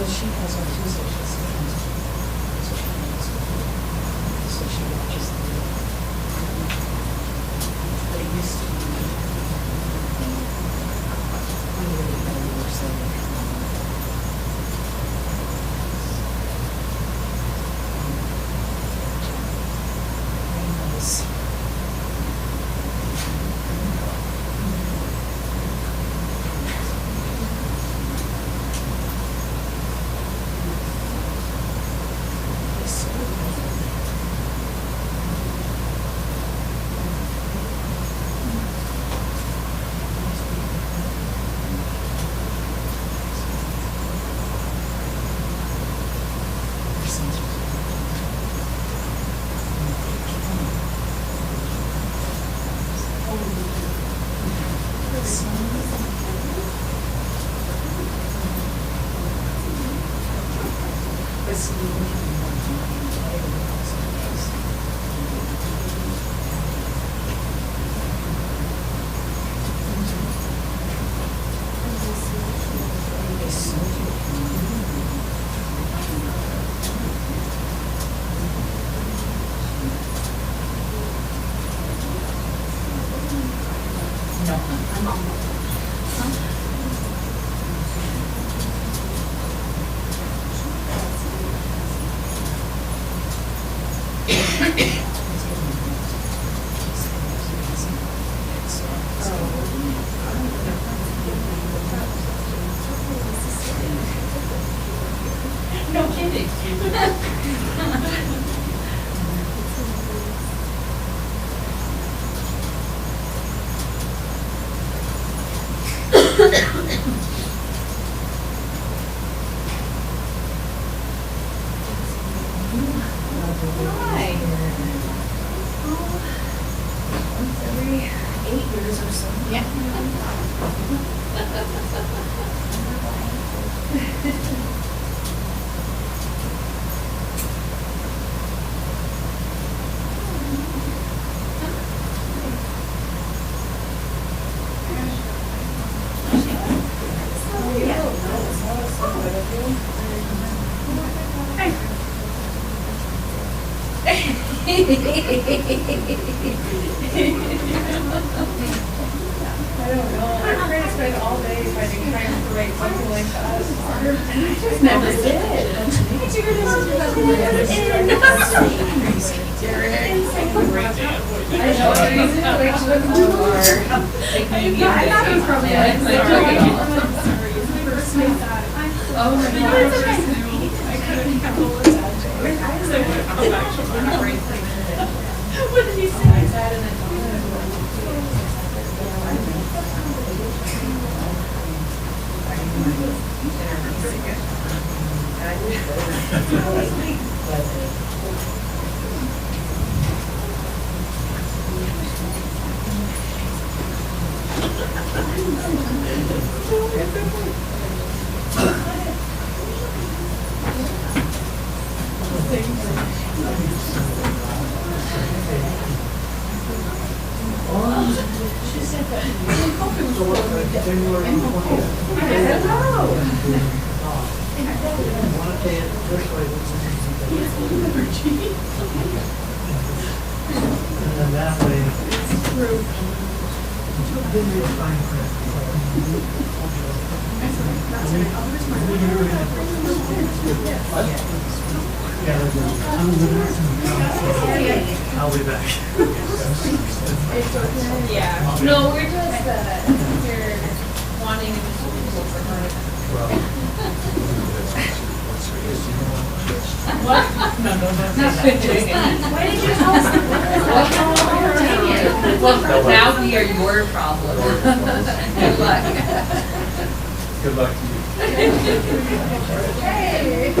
Well, she has on Tuesday, she's so she knows. So she watches the they used to be really better worse than No kidding. Hi. Once every 8 years or so. Yeah. I don't know. I'm trying to spend all day trying to write something like that. I just never did. Oh my God. What did he say? I sat in the She said that. And then that way, then you'll find print. I'll be back. Yeah. No, we're just we're wanting additional people for her. What? No. Why did you tell us that? Well, now we are your problem. Good luck. Good luck to you. Hey.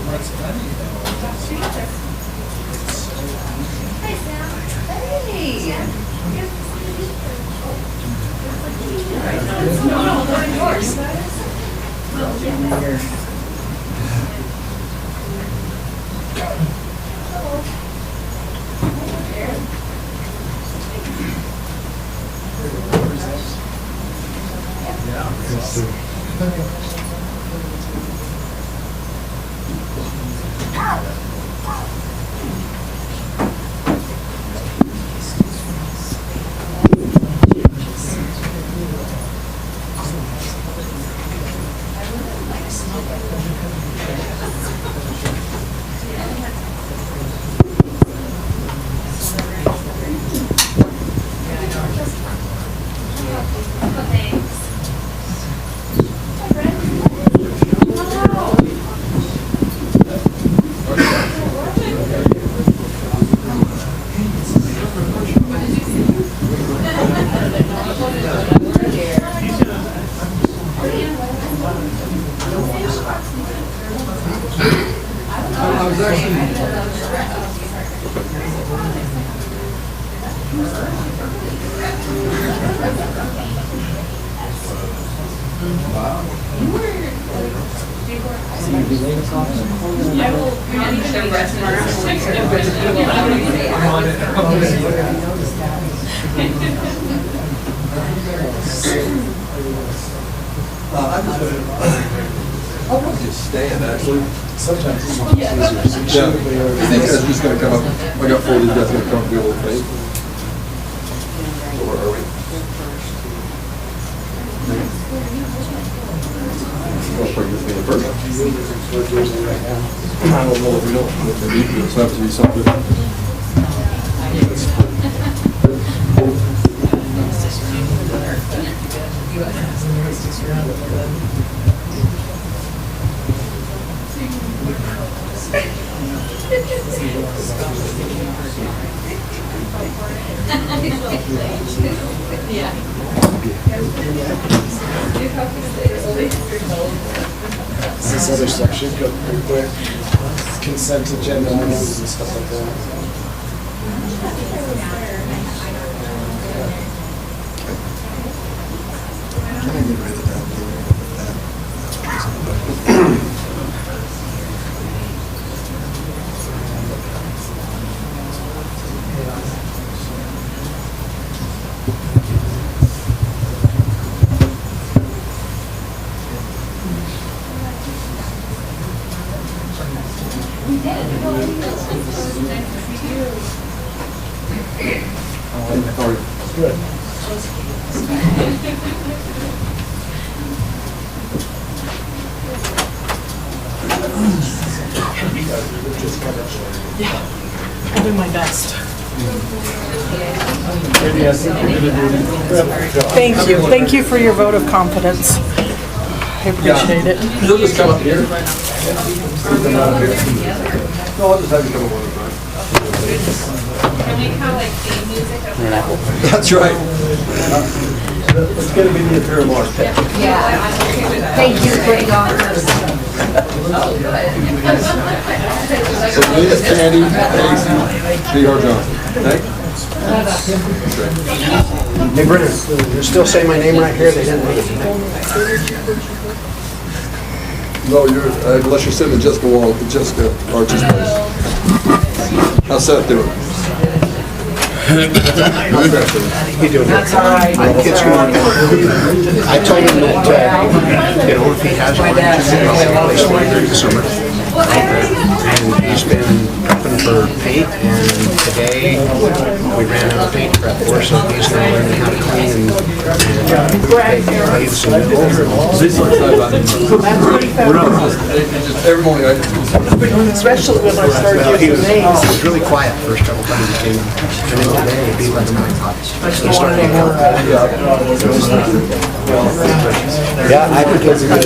What's funny though? Hey, Sam. I'll probably just stand, actually. Sometimes it's Yeah, I think that's just gonna come up, I got 4 of these guys gonna come up, be a little faint. So where are we? Well, bring this thing first. I don't know if we don't, if we need to, it's have to be something. This other stuff should go pretty quick. Consent agenda items and stuff like that. Can I get rid of that? Good. I'll do my best. Thank you. Thank you for your vote of confidence. I appreciate it. You'll just come up here. No, I'll just have you come up one at a time. Can we have like theme music? That's right. It's gonna be the Imperial March. Yeah, I'm okay with that. Thank you for the honors. So Liz, Candy, Daisy, J.R. Johnson. Thank you. Hey Brennan, you still say my name right here? They didn't make it. No, you're, unless you're sitting in Jessica Archie's place. How's Seth doing? You doing it? That's all right. Kids can work out. I told him that, if he has one, I'll place one during the summer. And he's been prepping for paint, and today we ran out of paint to prep for, so he's now learning how to clean and paint lathes and overalls. Every morning I just. Especially when I started Well, he using was names. really quiet the first couple times he came in. And then today, he'd be like 9 o'clock. He started getting out. Yeah, I think it's good.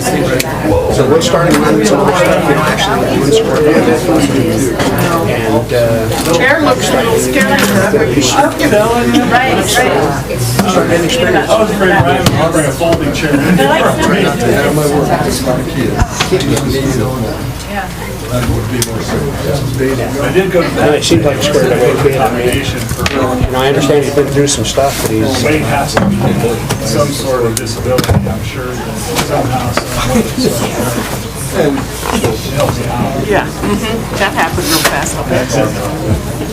So we're starting running some other stuff, actually, doing some work on it. And, Chair looks a little scary. Right. start getting experience. I was afraid Ryan would bring a folding chair. Not to have my work, it's not a kid. That would be more serious. I did go to And it seems like a squared away. accommodation for. And I understand he's been through some stuff, but he's, Wayne has to be some sort of disability, I'm sure, that somehow, some helps you out. Yeah, that happened real fast, I'll bet.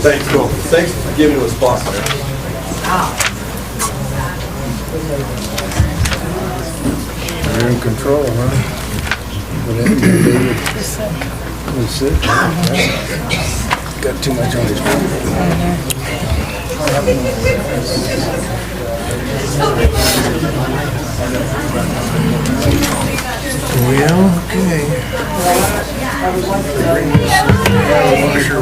Thanks, cool. Thanks for giving us a spot there. you're in control, huh? Whatever you do, that's it. Got too much on his plate. Well, okay. Wash your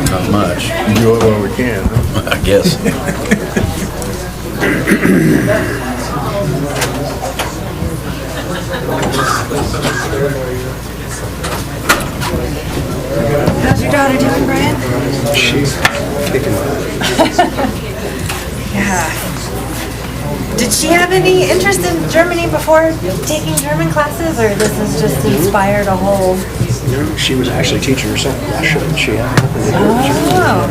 Not much. Do it while we can. I guess. How's your daughter doing, Brian? She's kicking my Yeah. Did she have any interest in Germany before taking German classes, or this has just inspired a whole... She was actually teaching herself in Russia, and she had Oh.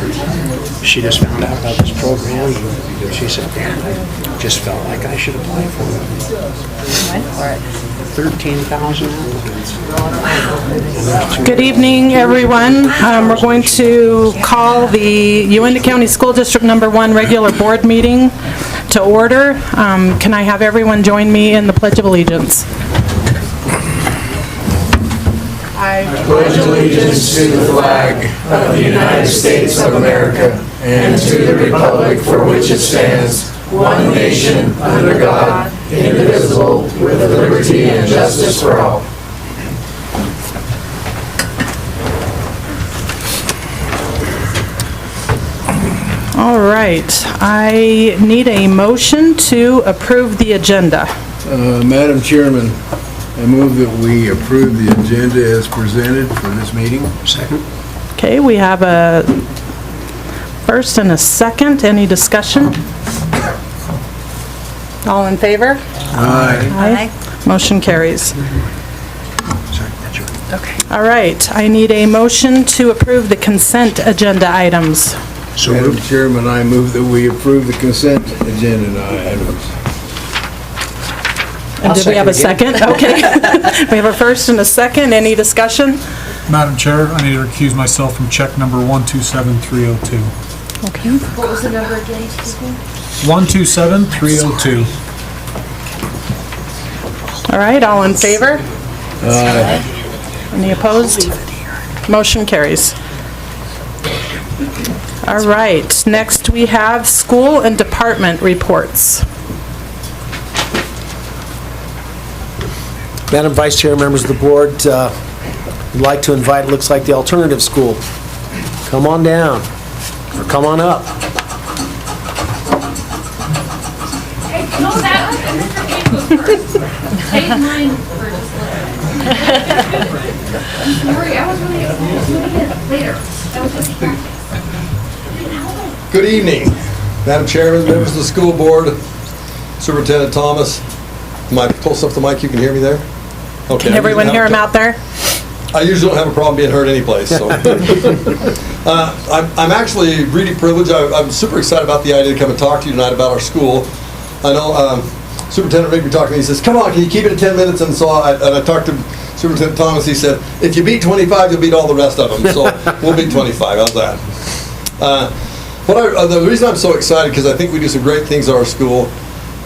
she just found out about this program, and she said, "Man, I just felt like I should apply for it." Went for it. 13,000 applicants. Good evening, everyone. We're going to call the Uintah County School District Number 1 regular board meeting to order. Can I have everyone join me in the Pledge of Allegiance? I pledge allegiance to the flag of the United States of America and to the republic for which it stands, one nation, under God, indivisible, with liberty and justice for all. All right. I need a motion to approve the agenda. Madam Chairman, I move that we approve the agenda as presented for this meeting. Second? Okay, we have a first and a second. Any discussion? All in favor? Aye. Aye. Motion carries. Sorry, that's yours. Okay. All right, I need a motion to approve the consent agenda items. So Madam moved. Chairman, I move that we approve the consent agenda items. And did we have a second? Okay. We have a first and a second. Any discussion? Madam Chair, I need to recuse myself from check number 127302. Okay. What was the number again, excuse me? 127302. All right, all in favor? Any opposed? Motion carries. All right, next we have school and department reports. Madam Vice Chair, members of the board, we'd like to invite, it looks like the alternative school. Come on down, or come on up. Hey, no, that was Mr. Gaines first. Take mine for just a little. Don't worry, I was really later. That was just... Good evening, Madam Chairman, members of the school board, Superintendent Thomas. Am I close enough to the mic? You can hear me there? Okay. Can everyone hear him out there? I usually don't have a problem being heard anyplace, so. I'm actually really privileged. I'm super excited about the idea to come and talk to you tonight about our school. I know Superintendent Rigby talked to me, he says, "Come on, can you keep it at 10 minutes?" And so I talked to Superintendent Thomas, he said, "If you beat 25, you'll beat all the rest of them." So we'll beat 25, how's that? The reason I'm so excited, because I think we do some great things at our school,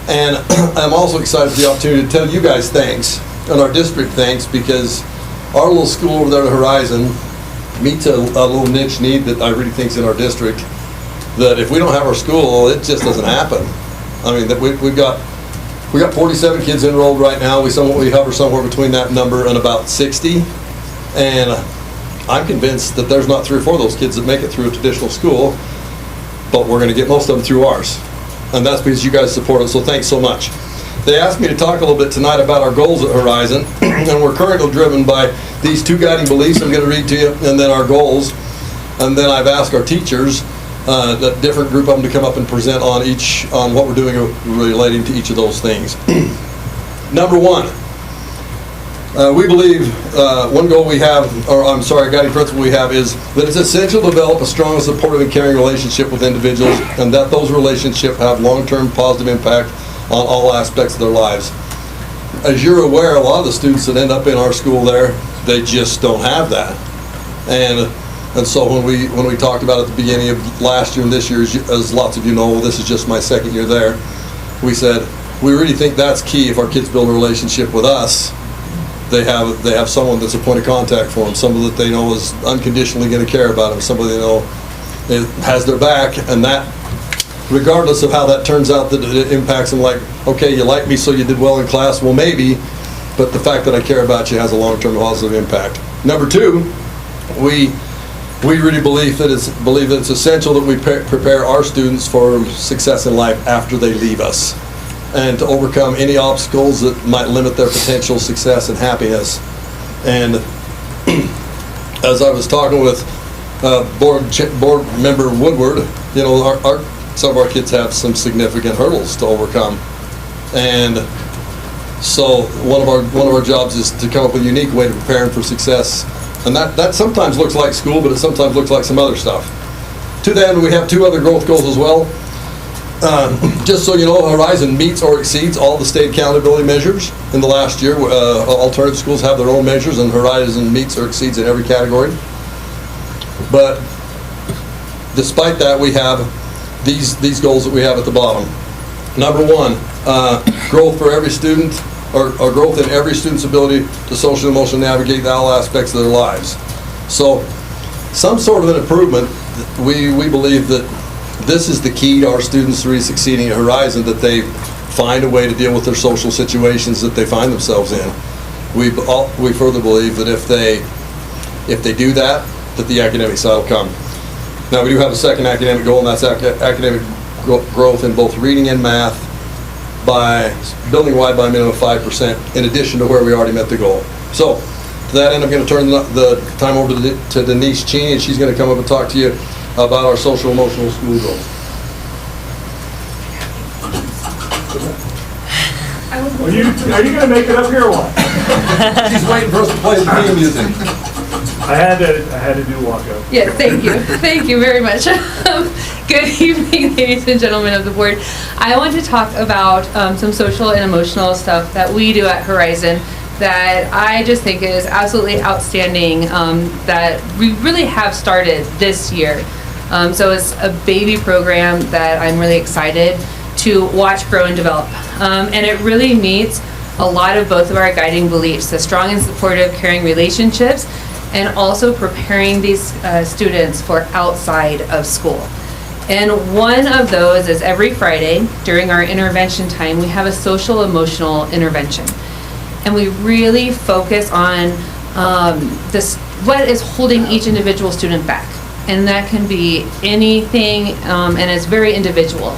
and I'm also excited for the opportunity to tell you guys thanks, and our district thanks, because our little school over there on the horizon meets a little niche need that I really think is in our district, that if we don't have our school, it just doesn't happen. I mean, that we've got 47 kids enrolled right now. We hover somewhere between that number and about 60, and I'm convinced that there's not 3 or 4 of those kids that make it through a traditional school, but we're going to get most of them through ours. And that's because you guys support us, so thanks so much. They asked me to talk a little bit tonight about our goals at Horizon, and we're currently driven by these 2 guiding beliefs I'm going to read to you, and then our goals. And then I've asked our teachers, that different group of them, to come up and present on what we're doing relating to each of those things. Number 1, we believe one goal we have, a guiding principle we have, is that it's essential to develop a strong, supportive, and caring relationship with individuals, and that those relationships have long-term positive impact on all aspects of their lives. As you're aware, a lot of the students that end up in our school there, they just don't have that. And so when we talked about at the beginning of last year and this year, as lots of you know, this is just my 2nd year there, we said, we really think that's key. If our kids build a relationship with us, they have someone that's a point of contact for them, someone that they know is unconditionally going to care about them, somebody they know has their back, and that, regardless of how that turns out, that it impacts them. Like, okay, you like me, so you did well in class. Well, maybe, but the fact that I care about you has a long-term positive impact. Number 2, we really believe that it's essential that we prepare our students for success in life after they leave us, and to overcome any obstacles that might limit their potential success and happiness. And as I was talking with board member Woodward, you know, some of our kids have some significant hurdles to overcome, and so one of our jobs is to come up with a unique way to prepare them for success. And that sometimes looks like school, but it sometimes looks like some other stuff. To that end, we have 2 other growth goals as well. Just so you know, Horizon meets or exceeds all the state accountability measures in the last year. Alternative schools have their own measures, and Horizon meets or exceeds in every category. But despite that, we have these goals that we have at the bottom. Number 1, growth for every student, or growth in every student's ability to social and emotionally navigate all aspects of their lives. So some sort of an improvement. We believe that this is the key to our students really succeeding at Horizon, that they find a way to deal with their social situations that they find themselves in. We further believe that if they do that the academic side will come. Now, we do have a second academic goal, and that's academic growth in both reading and math by building-wide by a minimum of 5%, in addition to where we already met the goal. So, to that end, I'm going to turn the time over to Denise Cheney, and she's going to come up and talk to you about our social emotional school goals. Are you going to make it up here or what? She's waiting for us to play the theme music. I had to do walkout. Yes, thank you. Thank you very much. Good evening, ladies and gentlemen of the board. I want to talk about some social and emotional stuff that we do at Horizon that I just think is absolutely outstanding, that we really have started this year. So it's a baby program that I'm really excited to watch grow and develop. And it really meets a lot of both of our guiding beliefs, the strong and supportive caring relationships, and also preparing these students for outside of school. And one of those is every Friday during our intervention time, we have a social emotional intervention. And we really focus on what is holding each individual student back. And that can be anything, and it's very individual.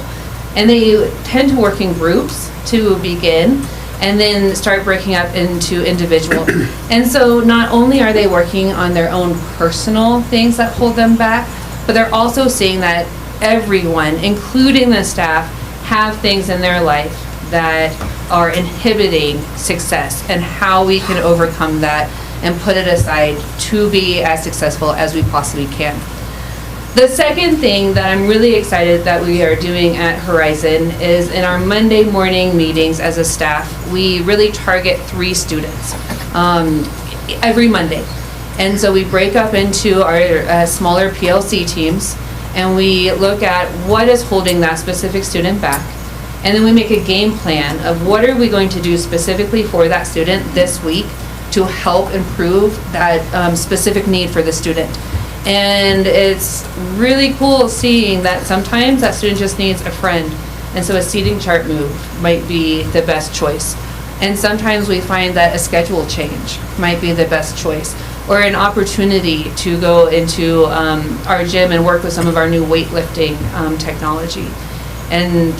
And they tend to work in groups to begin, and then start breaking up into individual. And so not only are they working on their own personal things that hold them back, but they're also seeing that everyone, including the staff, have things in their life that are inhibiting success, and how we can overcome that and put it aside to be as successful as we possibly can. The second thing that I'm really excited that we are doing at Horizon is in our Monday morning meetings as a staff, we really target 3 students every Monday. And so we break up into our smaller PLC teams, and we look at what is holding that specific student back. And then we make a game plan of what are we going to do specifically for that student this week to help improve that specific need for the student. And it's really cool seeing that sometimes that student just needs a friend, and so a seating chart move might be the best choice. And sometimes we find that a schedule change might be the best choice, or an opportunity to go into our gym and work with some of our new weightlifting technology. And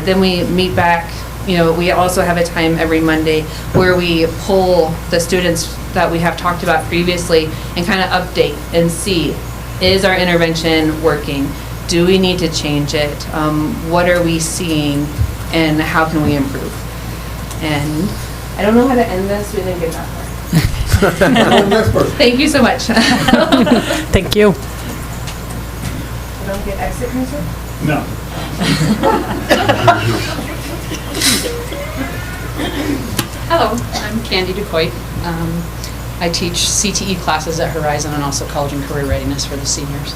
then we meet back, we also have a time every Monday where we pull the students that we have talked about previously and kind of update and see, is our intervention working? Do we need to change it? What are we seeing and how can we improve? And I don't know how to end this, we didn't get that far. Thank you so much. Thank you. Don't get exit concern? No. Hello, I'm Candy DeCoit. I teach CTE classes at Horizon and also college and career readiness for the seniors.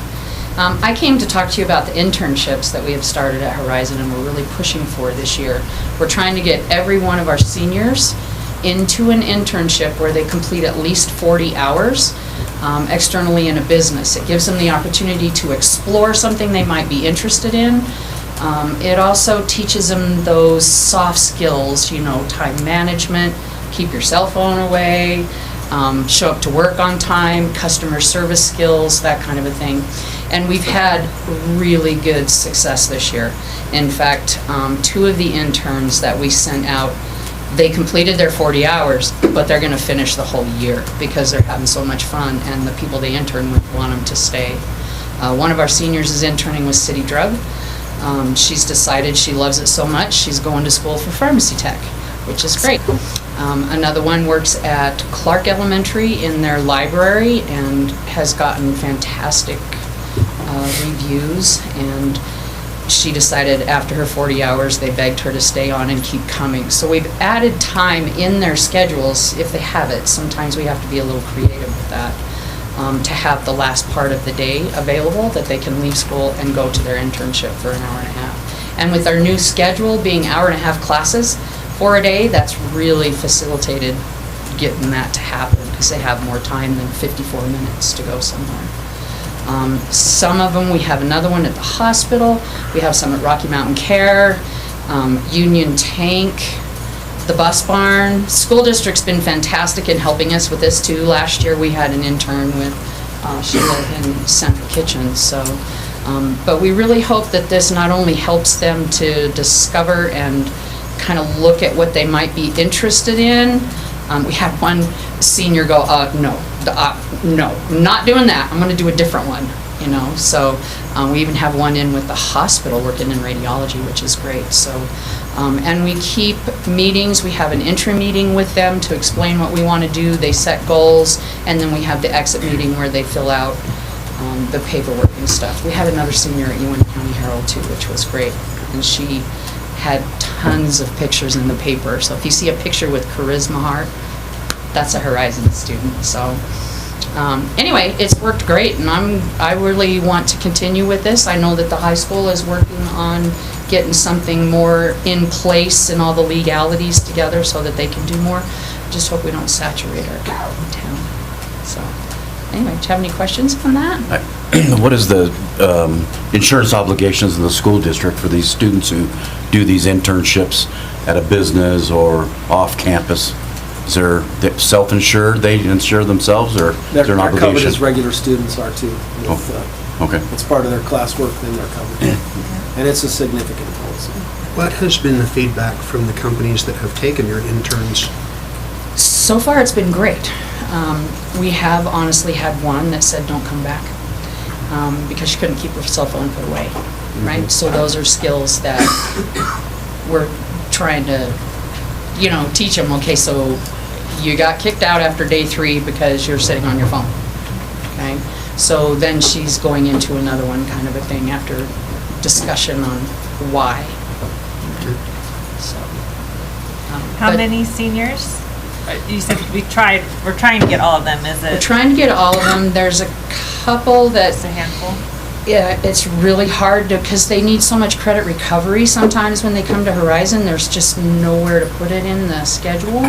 I came to talk to you about the internships that we have started at Horizon and we're really pushing for this year. We're trying to get every one of our seniors into an internship where they complete at least 40 hours externally in a business. It gives them the opportunity to explore something they might be interested in. It also teaches them those soft skills, time management, keep your cell phone away, show up to work on time, customer service skills, that kind of a thing. And we've had really good success this year. In fact, 2 of the interns that we sent out, they completed their 40 hours, but they're going to finish the whole year because they're having so much fun and the people they intern with want them to stay. One of our seniors is interning with City Drug. She's decided she loves it so much, she's going to school for pharmacy tech, which is great. Another one works at Clark Elementary in their library and has gotten fantastic reviews, and she decided after her 40 hours they begged her to stay on and keep coming. So we've added time in their schedules if they have it. Sometimes we have to be a little creative with that, to have the last part of the day available that they can leave school and go to their internship for an hour and a half. And with our new schedule being hour-and-a-half classes for a day, that's really facilitated getting that to happen because they have more time than 54 minutes to go somewhere. Some of them, we have another one at the hospital, we have some at Rocky Mountain Care, Union Tank, the bus barn. School district's been fantastic in helping us with this too. Last year we had an intern with Sheila in Central Kitchen. So, but we really hope that this not only helps them to discover and kind of look at what they might be interested in. We had one senior go, no, not doing that. I'm going to do a different one, So we even have one in with the hospital working in radiology, which is great. So, and we keep meetings. We have an intro meeting with them to explain what we want to do. They set goals, and then we have the exit meeting where they fill out the paperwork and stuff. We had another senior at UNT County Herald too, which was great, and she had tons of pictures in the paper. So if you see a picture with Charisma Heart, that's a Horizon student. So anyway, it's worked great, and I really want to continue with this. I know that the high school is working on getting something more in place and all the legalities together so that they can do more. Just hope we don't saturate our town. So anyway, do you have any questions on that? What is the insurance obligations of the school district for these students who do these internships at a business or off campus? Is there self-insured, they insure themselves, or is there an obligation? They're covered as regular students are too. Okay. It's part of their classwork, then they're covered. And it's a significant policy. What has been the feedback from the companies that have taken your interns? So far, it's been great. We have honestly had one that said, don't come back, because she couldn't keep her cell phone put away, right? So those are skills that we're trying to, teach them. Okay, so you got kicked out after day 3 because you're sitting on your phone, okay? So then she's going into another one kind of a thing after discussion on why. So. How many seniors? You said we're trying to get all of them, is it? We're trying to get all of them. There's a couple that... Just a handful? Yeah, it's really hard because they need so much credit recovery sometimes when they come to Horizon. There's just nowhere to put it in the schedule.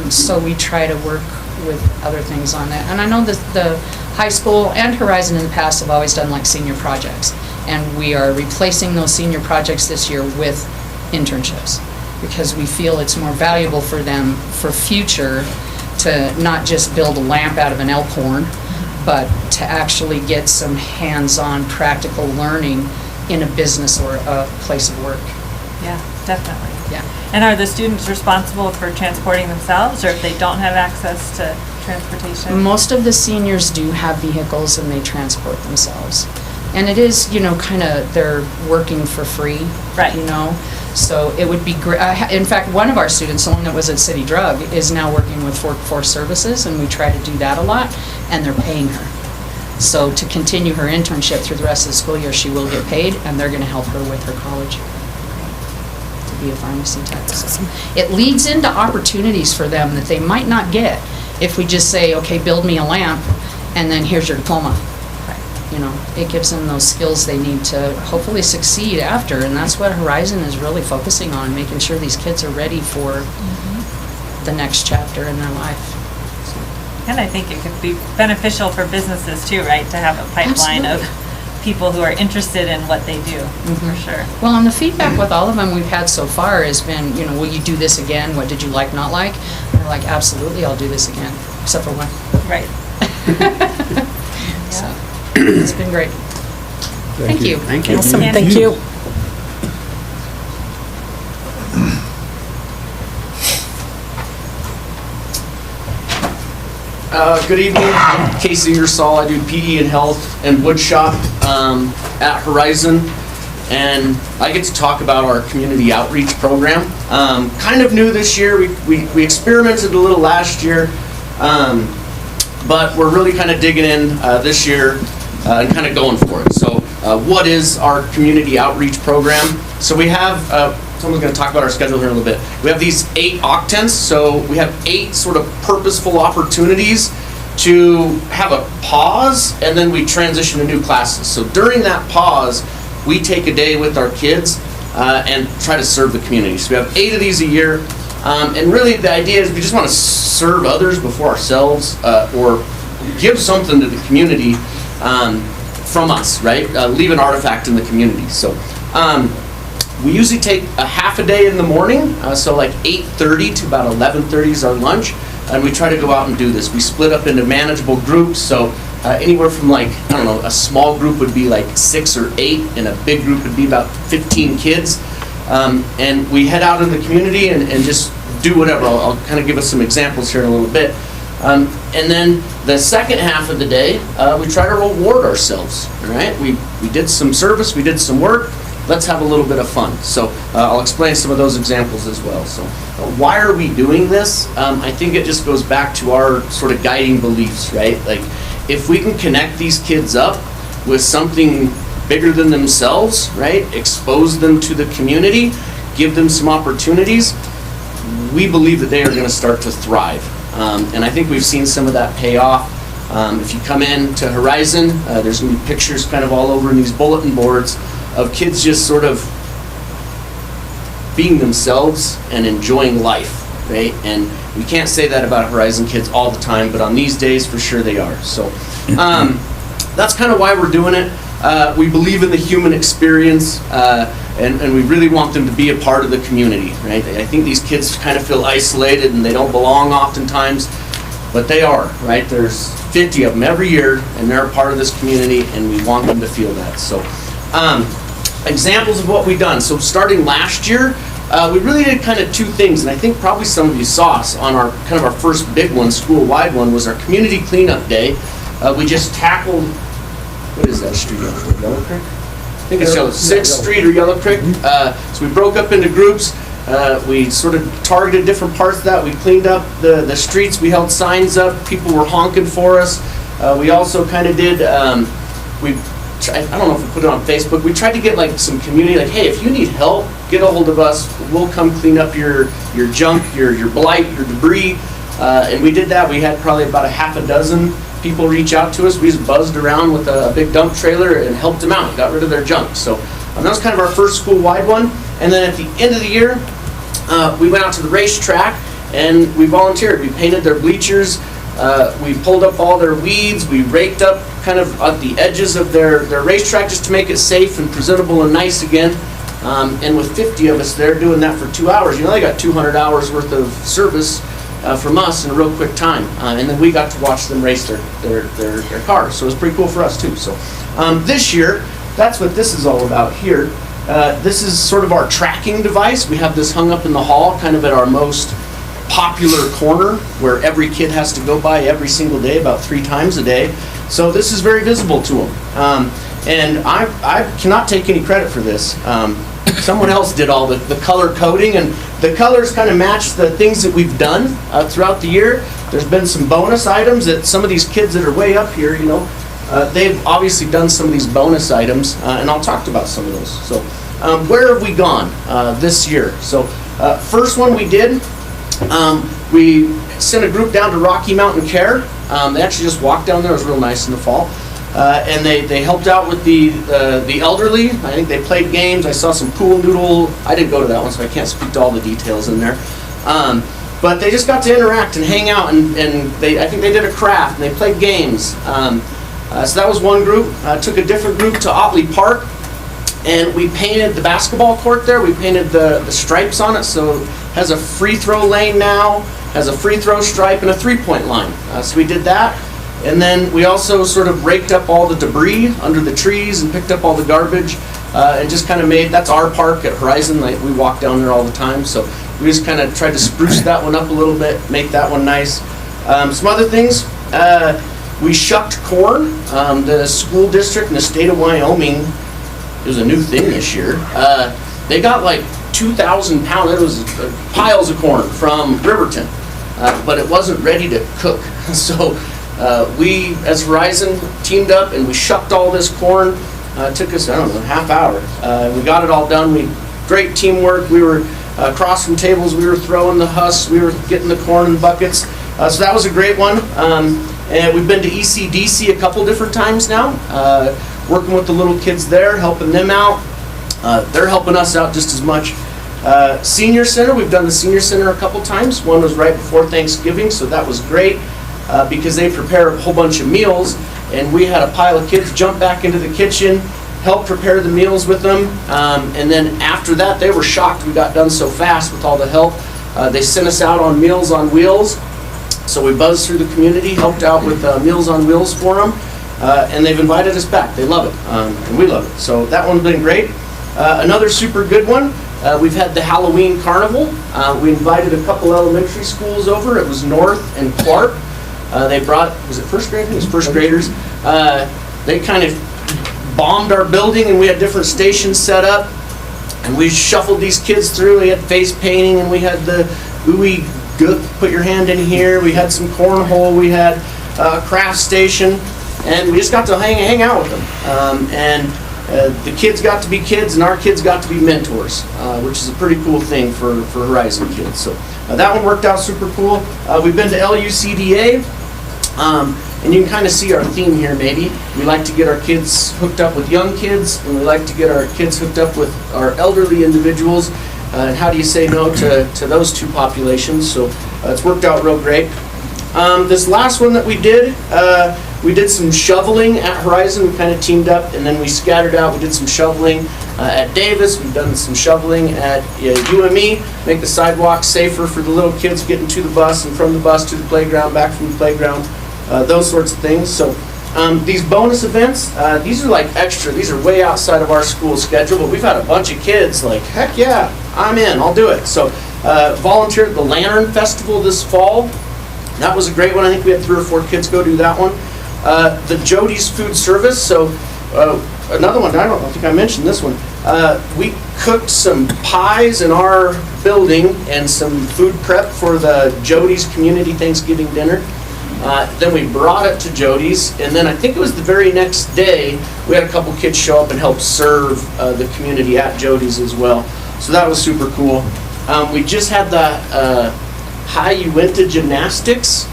So we try to work with other things on that. And I know that the high school and Horizon in the past have always done like senior projects. And we are replacing those senior projects this year with internships, because we feel it's more valuable for them for future to not just build a lamp out of an elk horn, but to actually get some hands-on practical learning in a business or a place of work. Yeah, definitely. Yeah. And are the students responsible for transporting themselves, or if they don't have access to transportation? Most of the seniors do have vehicles and they transport themselves. And it is, you know, kind of, they're working for free, Right. you know? So it would be great. In fact, one of our students, the one that was at City Drug, is now working with Workforce Services, and we try to do that a lot, and they're paying her. So to continue her internship through the rest of the school year, she will get paid, and they're going to help her with her college to be a pharmacy tech. So it leads into opportunities for them that they might not get if we just say, okay, build me a lamp, and then here's your diploma. You know, it gives them those skills they need to hopefully succeed after, and that's what Horizon is really focusing on, making sure these kids are ready for the next chapter in their life. And I think it could be beneficial for businesses too, right? To have a pipeline of people who are interested in what they do, for sure. Well, and the feedback with all of them we've had so far has been, you know, will you do this again? What did you like, not like? And they're like, absolutely, I'll do this again, except for one. Right. So, it's been great. Thank you. Thank you. Awesome, thank you. Good evening, I'm Casey Ingersoll. I do PE and health and woodshop at Horizon, and I get to talk about our community outreach program. Kind of new this year. We experimented a little last year, but we're really kind of digging in this year and kind of going for it. So what is our community outreach program? So we have, someone's going to talk about our schedule here in a little bit. We have these 8 octants, so we have 8 sort of purposeful opportunities to have a pause, and then we transition to new classes. So during that pause, we take a day with our kids and try to serve the community. So we have 8 of these a year, and really the idea is we just want to serve others before ourselves, or give something to the community from us, right? Leave an artifact in the community. So we usually take a half a day in the morning, so like 8:30 to about 11:30 is our lunch, and we try to go out and do this. We split up into manageable groups, so anywhere from like, I don't know, a small group would be like 6 or 8, and a big group would be about 15 kids. And we head out in the community and just do whatever. I'll kind of give us some examples here in a little bit. And then the second half of the day, we try to reward ourselves, all right? We did some service, we did some work, let's have a little bit of fun. So I'll explain some of those examples as well. So why are we doing this? I think it just goes back to our sort of guiding beliefs, right? Like, if we can connect these kids up with something bigger than themselves, right? Expose them to the community, give them some opportunities, we believe that they are going to start to thrive. And I think we've seen some of that pay off. If you come in to Horizon, there's going to be pictures kind of all over in these bulletin boards of kids just sort of being themselves and enjoying life, right? And we can't say that about Horizon kids all the time, but on these days, for sure they are. So that's kind of why we're doing it. We believe in the human experience, and we really want them to be a part of the community, right? I think these kids kind of feel isolated and they don't belong oftentimes, but they are, right? There's 50 of them every year, and they're a part of this community, and we want them to feel that. So examples of what we've done. So starting last year, we really did kind of 2 things, and I think probably some of you saw us on our kind of our first big one, school-wide one, was our community cleanup day. We just tackled, what is that street? Yellow Creek? I think it's Yellow, 6th Street or Yellow Creek. So we broke up into groups. We sort of targeted different parts of that. We cleaned up the streets. We held signs up. People were honking for us. We also kind of did, I don't know if we put it on Facebook. We tried to get like some community, like, hey, if you need help, get a hold of us. We'll come clean up your junk, your blight, your debris. And we did that. We had probably about a half a dozen people reach out to us. We just buzzed around with a big dump trailer and helped them out, got rid of their junk. So that was kind of our first school-wide one. And then at the end of the year, we went out to the racetrack and we volunteered. We painted their bleachers. We pulled up all their weeds. We raked up kind of at the edges of their racetrack just to make it safe and presentable and nice again. And with 50 of us there doing that for 2 hours, you know, they got 200 hours worth of service from us in a real quick time. And then we got to watch them race their cars. So it was pretty cool for us too. So this year, that's what this is all about here. This is sort of our tracking device. We have this hung up in the hall, kind of at our most popular corner, where every kid has to go by every single day, about 3 times a day. So this is very visible to them. And I cannot take any credit for this. Someone else did all the color coding, and the colors kind of match the things that we've done throughout the year. There's been some bonus items that some of these kids that are way up here, you know, they've obviously done some of these bonus items, and I'll talk about some of those. So where have we gone this year? So first one we did, we sent a group down to Rocky Mountain Care. They actually just walked down there. It was real nice in the fall. And they helped out with the elderly. I think they played games. I saw some pool noodle. I didn't go to that one, so I can't speak to all the details in there. But they just got to interact and hang out, and I think they did a craft, and they played games. So that was one group. Took a different group to Otley Park, and we painted the basketball court there. We painted the stripes on it, so it has a free throw lane now, has a free throw stripe, and a three-point line. So we did that. And then we also sort of raked up all the debris under the trees and picked up all the garbage, and just kind of made, that's our park at Horizon, like we walk down there all the time, so we just kind of tried to spruce that one up a little bit, make that one nice. Some other things, we shucked corn. The school district in the state of Wyoming, it was a new thing this year, they got like 2,000 pounds, it was piles of corn from Riverton, but it wasn't ready to cook, so we, as Horizon, teamed up and we shucked all this corn. It took us, I don't know, half hour. We got it all done. Great teamwork. We were across from tables. We were throwing the husks. We were getting the corn in buckets. So that was a great one. And we've been to ECDC a couple different times now, working with the little kids there, helping them out. They're helping us out just as much. Senior Center, we've done the Senior Center a couple times. One was right before Thanksgiving, so that was great. Because they prepare a whole bunch of meals, and we had a pile of kids jump back into the kitchen, help prepare the meals with them, and then after that they were shocked we got done so fast with all the help. They sent us out on Meals on Wheels, so we buzzed through the community, helped out with Meals on Wheels for them, and they've invited us back. They love it, and we love it. So that one's been great. Another super good one, we've had the Halloween Carnival. We invited a couple elementary schools over. It was North and Clark. They brought, was it first grade? I think it was first graders. They kind of bombed our building, and we had different stations set up, and we shuffled these kids through. We had face painting, and we had the ooey gook, put your hand in here. We had some cornhole. We had a craft station, and we just got to hang out with them. The kids got to be kids, and our kids got to be mentors, which is a pretty cool thing for Horizon kids. So that one worked out super cool. We've been to LUCDA. And you can kind of see our theme here maybe. We like to get our kids hooked up with young kids, and we like to get our kids hooked up with our elderly individuals. And how do you say no to those two populations? So it's worked out real great. This last one that we did some shoveling at Horizon. We kind of teamed up, and then we scattered out. We did some shoveling at Davis. We've done some shoveling at UME, make the sidewalks safer for the little kids getting to the bus and from the bus to the playground, back from the playground, those sorts of things. So these bonus events, these are like extra. These are way outside of our school schedule, but we've had a bunch of kids like, heck yeah, I'm in, I'll do it. So volunteered at the Lantern Festival this fall. That was a great one. I think we had 3 or 4 kids go do that one. The Jody's Food Service, so another one, I think I mentioned this one. We cooked some pies in our building and some food prep for the Jody's Community Thanksgiving dinner. Then we brought it to Jody's, and then I think it was the very next day, we had a couple kids show up and help serve the community at Jody's as well. So that was super cool. We just had the High Uinta Gymnastics.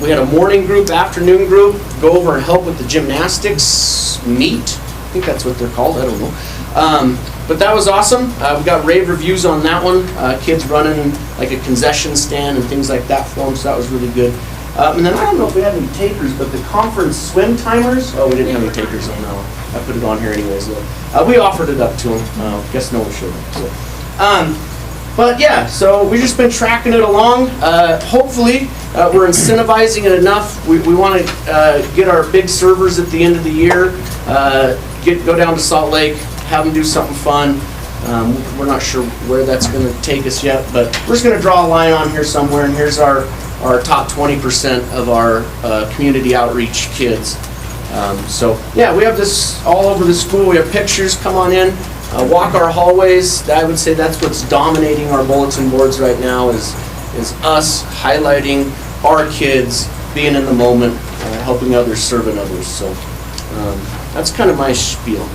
We had a morning group, afternoon group, go over and help with the gymnastics meet. I think that's what they're called, I don't know. But that was awesome. We got rave reviews on that one. Kids running like a concession stand and things like that for them, so that was really good. And then I don't know if we had any takers, but the conference swim timers, oh, we didn't have any takers on that one. I put it on here anyways though. We offered it up to them. Guess no one showed up. So. But yeah, so we've just been tracking it along. Hopefully, we're incentivizing it enough. We want to get our big servers at the end of the year, go down to Salt Lake, have them do something fun. We're not sure where that's going to take us yet, but we're just going to draw a line on here somewhere, and here's our top 20% of our community outreach kids. So yeah, we have this all over the school. We have pictures. Come on in, walk our hallways. I would say that's what's dominating our bulletin boards right now is us highlighting our kids, being in the moment, helping others, serving others. So that's kind of my spiel.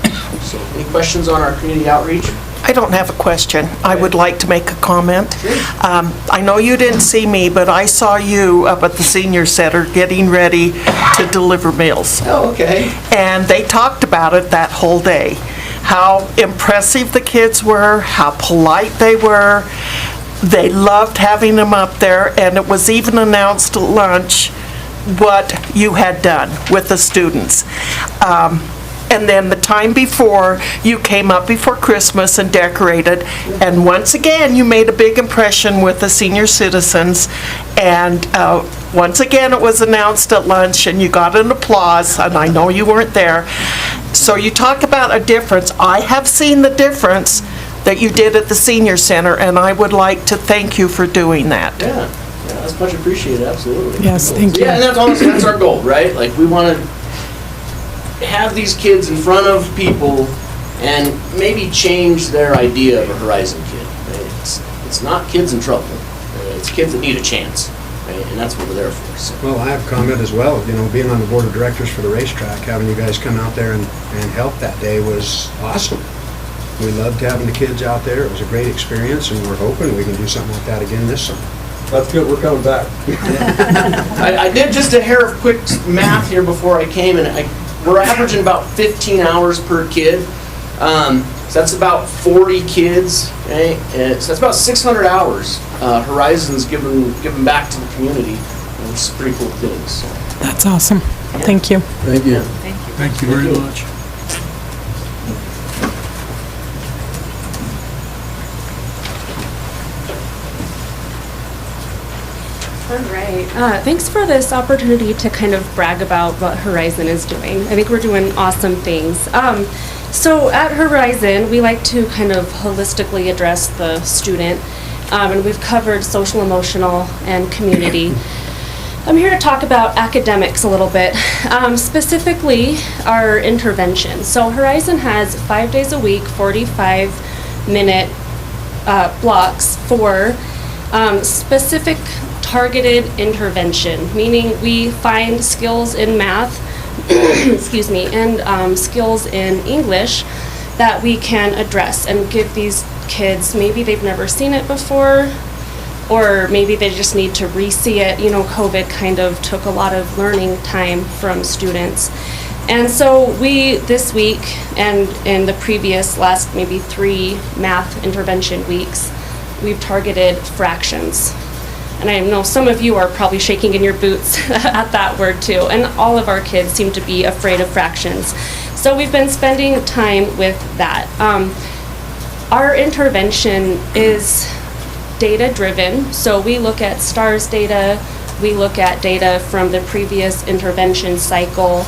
So any questions on our community outreach? I don't have a question. I would like to make a comment. I know you didn't see me, but I saw you up at the senior center getting ready to deliver meals. Oh, okay. And they talked about it that whole day. How impressive the kids were, how polite they were. They loved having them up there, and it was even announced at lunch what you had done with the students. And then the time before, you came up before Christmas and decorated. And once again, you made a big impression with the senior citizens. And once again, it was announced at lunch and you got an applause, and I know you weren't there. So you talk about a difference. I have seen the difference that you did at the senior center, and I would like to thank you for doing that. Yeah, that's much appreciated, absolutely. Yes, thank you. Yeah, and that's honestly, that's our goal, right? Like, we want to have these kids in front of people and maybe change their idea of a Horizon kid. Right? It's not kids in trouble. It's kids that need a chance, right? And that's what we're there for. So. Well, I have a comment as well. You know, being on the board of directors for the racetrack, having you guys come out there and help that day was awesome. We loved having the kids out there. It was a great experience, and we're hoping we can do something like that again this summer. That's good, we're coming back. I did just a hair of quick math here before I came, and we're averaging about 15 hours per kid. So that's about 40 kids, okay? And so that's about 600 hours Horizon's given back to the community, which is a pretty cool thing. So. That's awesome. Thank you. Thank you. Thank you very much. All right. Thanks for this opportunity to kind of brag about what Horizon is doing. I think we're doing awesome things. So at Horizon, we like to kind of holistically address the student, and we've covered social, emotional, and community. I'm here to talk about academics a little bit, specifically our intervention. So Horizon has 5 days a week, 45-minute blocks for specific targeted intervention, meaning we find skills in math, excuse me, and skills in English that we can address and give these kids, maybe they've never seen it before, or maybe they just need to re-see it. You know, COVID kind of took a lot of learning time from students. And so we, this week, and in the previous last maybe 3 math intervention weeks, we've targeted fractions. And I know some of you are probably shaking in your boots at that word too. And all of our kids seem to be afraid of fractions. So we've been spending time with that. Our intervention is data-driven. So we look at STARS data, we look at data from the previous intervention cycle,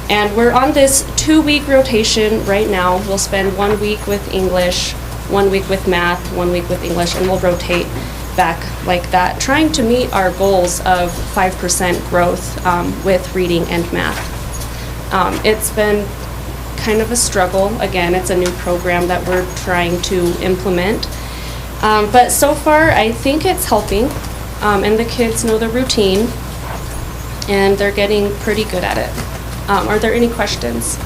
and we're on this 2-week rotation right now. We'll spend 1 week with English, 1 week with math, 1 week with English, and we'll rotate back like that, trying to meet our goals of 5% growth with reading and math. It's been kind of a struggle. Again, it's a new program that we're trying to implement. But so far, I think it's helping, and the kids know the routine, and they're getting pretty good at it. Are there any questions?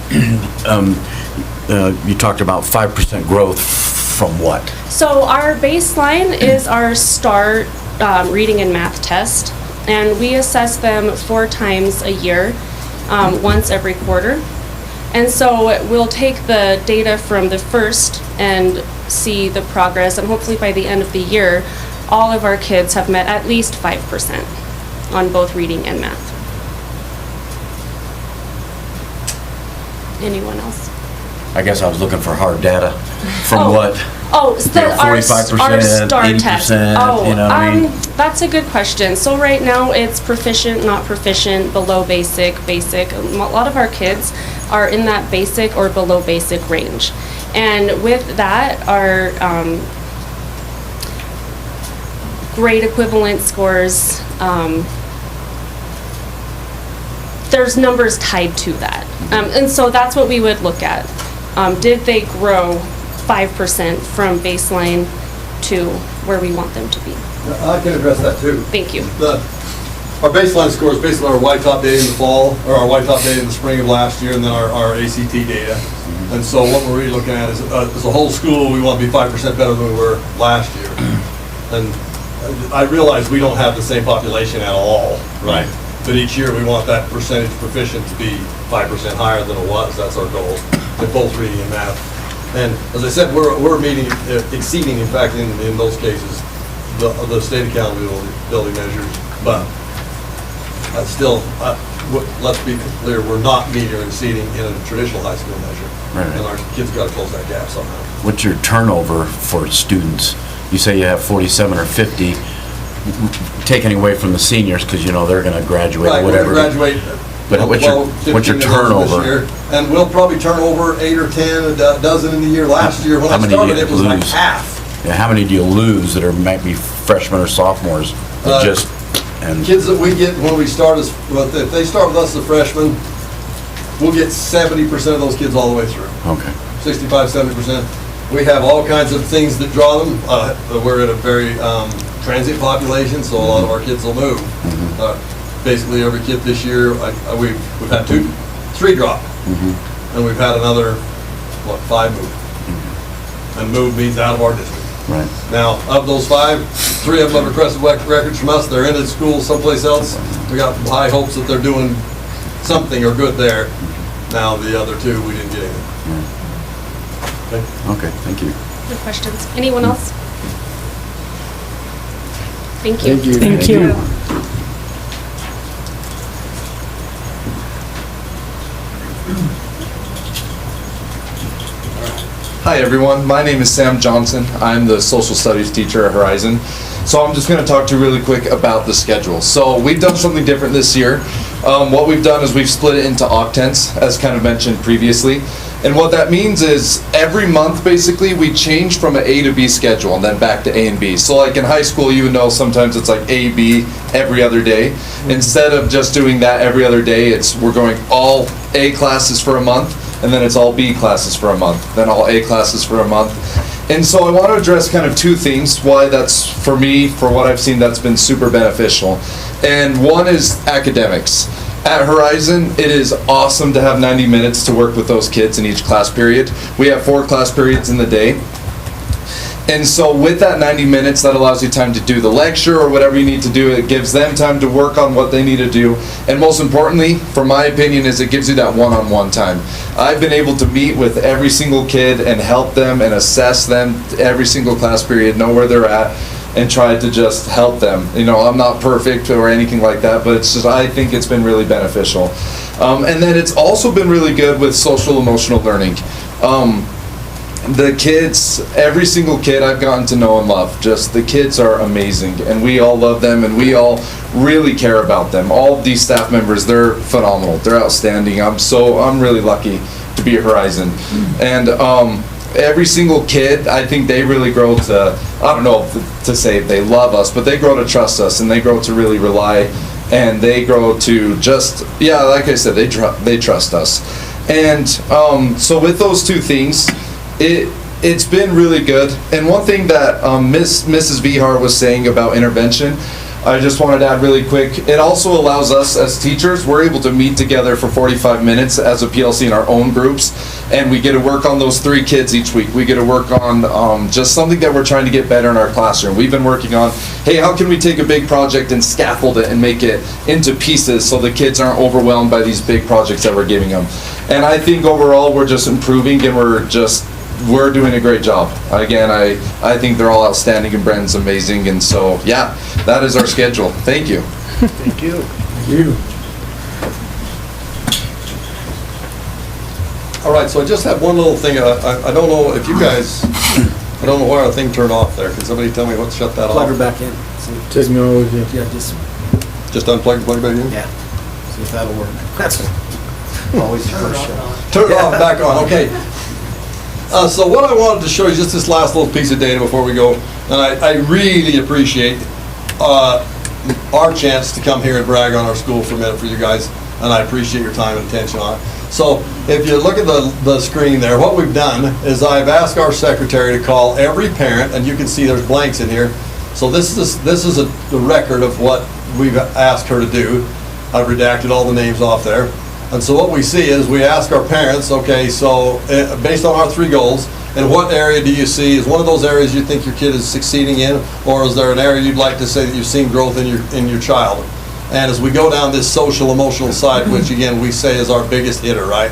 You talked about 5% growth from what? So our baseline is our STAR reading and math test, and we assess them 4 times a year, once every quarter. And so we'll take the data from the first and see the progress, and hopefully by the end of the year, all of our kids have met at least 5% on both reading and math. Anyone else? I guess I was looking for hard data. From what? Oh, our 45%, STAR 80%, test. you know what I mean? That's a good question. So right now it's proficient, not proficient, below basic, basic. A lot of our kids are in that basic or below basic range. And with that, our grade equivalent scores, there's numbers tied to that. And so that's what we would look at. Did they grow 5% from baseline to where we want them to be? I can address that too. Thank you. Our baseline score is based on our white top data in the fall, or our white top data in the spring of last year, and then our ACT data. And so what we're really looking at is, as a whole school, we want to be 5% better than we were last year. And I realize we don't have the same population at all, right? But each year we want that percentage proficient to be 5% higher than it was. That's our goal in both reading and math. And as I said, we're meeting, exceeding, in fact, in those cases, the state accountability measures. But still, let's be clear, we're not meeting or exceeding in a traditional high school measure. Right. And our kids got to close that gap somehow. What's your turnover for students? You say you have 47 or 50, taking away from the seniors, because you know they're going to graduate or whatever. Right, we're going to graduate. But what's your turnover? This year, and we'll probably turn over 8 or 10, a dozen in the year. Last year, when I started, it was like half. Yeah, how many do you lose that might be freshmen or sophomores? Kids that we get when we start if they start with us as a freshman, we'll get 70% of those kids all the way through. Okay. 65, 70%. We have all kinds of things that draw them. We're at a very transient population, so a lot of our kids will move. Basically, every kid this year, we've had 3 drop, and we've had another 5 move. And move means out of our district. Right. Now, of those 5, 3 of them have requested records from us. They're in at school someplace else. We got high hopes that they're doing something or good there. Now, the other 2, we didn't get anything. Okay, thank you. Good questions. Anyone else? Thank you. Thank you. Hi everyone, my name is Sam Johnson. I'm the social studies teacher at Horizon. So I'm just going to talk to you really quick about the schedule. So we've done something different this year. What we've done is we've split it into octants, as kind of mentioned previously. And what that means is every month basically we change from an A to B schedule and then back to A and B. So like in high school you would know sometimes it's like A, B every other day. Instead of just doing that every other day, we're going all A classes for a month, and then it's all B classes for a month, then all A classes for a month. And so I want to address kind of 2 things, why that's, for me, for what I've seen, that's been super beneficial. And one is academics. At Horizon, it is awesome to have 90 minutes to work with those kids in each class period. We have 4 class periods in the day. And so with that 90 minutes, that allows you time to do the lecture or whatever you need to do. It gives them time to work on what they need to do. And most importantly, for my opinion, is it gives you that one-on-one time. I've been able to meet with every single kid and help them and assess them every single class period, know where they're at, and try to just help them. You know, I'm not perfect or anything like that, but it's just, I think it's been really beneficial. And then it's also been really good with social emotional learning. The kids, every single kid I've gotten to know and love, just the kids are amazing, and we all love them, and we all really care about them. All of these staff members, they're phenomenal, they're outstanding. I'm really lucky to be at Horizon. And every single kid, I think they really grow to, I don't know to say if they love us, but they grow to trust us, and they grow to really rely, and they grow to just, yeah, like I said, they trust us. And so with those 2 things, it's been really good. And one thing that Mrs. Vihar was saying about intervention, I just wanted to add really quick. It also allows us as teachers, we're able to meet together for 45 minutes as a PLC in our own groups, and we get to work on those 3 kids each week. We get to work on just something that we're trying to get better in our classroom. We've been working on, hey, how can we take a big project and scaffold it and make it into pieces so the kids aren't overwhelmed by these big projects that we're giving them. And I think overall we're just improving, and we're doing a great job. Again, I think they're all outstanding, and Brandon's amazing, and so yeah, that is our schedule. Thank you. Thank you. Thank you. All right, so I just have one little thing. I don't know if you guys, I don't know why our thing turned off there. Can somebody tell me what shut that off? Plug her back in. Take me all with you. Yeah, just unplug and plug it back in? Yeah. See if that'll work. That's it. Always the first show. Turn it off, back on, okay. So what I wanted to show you, just this last little piece of data before we go, and I really appreciate our chance to come here and brag on our school for a minute for you guys, and I appreciate your time and attention on it. So if you look at the screen there, what we've done is I've asked our secretary to call every parent, and you can see there's blanks in here. So this is the record of what we've asked her to do. I've redacted all the names off there. And so what we see is we ask our parents, okay, so based on our 3 goals, in what area do you see, is one of those areas you think your kid is succeeding in, or is there an area you'd like to say that you've seen growth in your child? And as we go down this social emotional side, which again we say is our biggest hitter, right?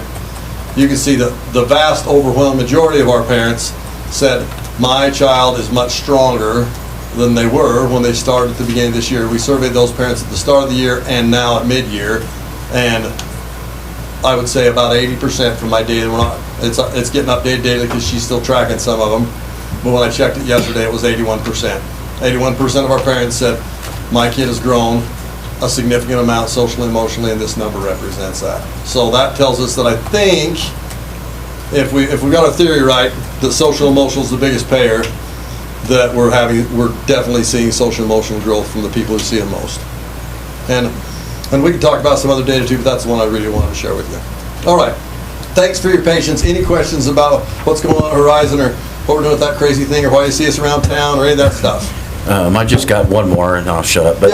You can see the vast overwhelming majority of our parents said, my child is much stronger than they were when they started at the beginning of this year. We surveyed those parents at the start of the year and now at mid-year, and I would say about 80% from my data. It's getting updated daily because she's still tracking some of them. But when I checked it yesterday, it was 81%. 81% of our parents said, my kid has grown a significant amount socially, emotionally, and this number represents that. So that tells us that I think if we got our theory right, that social emotional is the biggest payer, that we're definitely seeing social emotional growth from the people who see it most. And we can talk about some other data too, but that's the one I really wanted to share with you. All right. Thanks for your patience. Any questions about what's going on at Horizon or what we're doing with that crazy thing or why you see us around town or any of that stuff? I just got one more and I'll shut up. But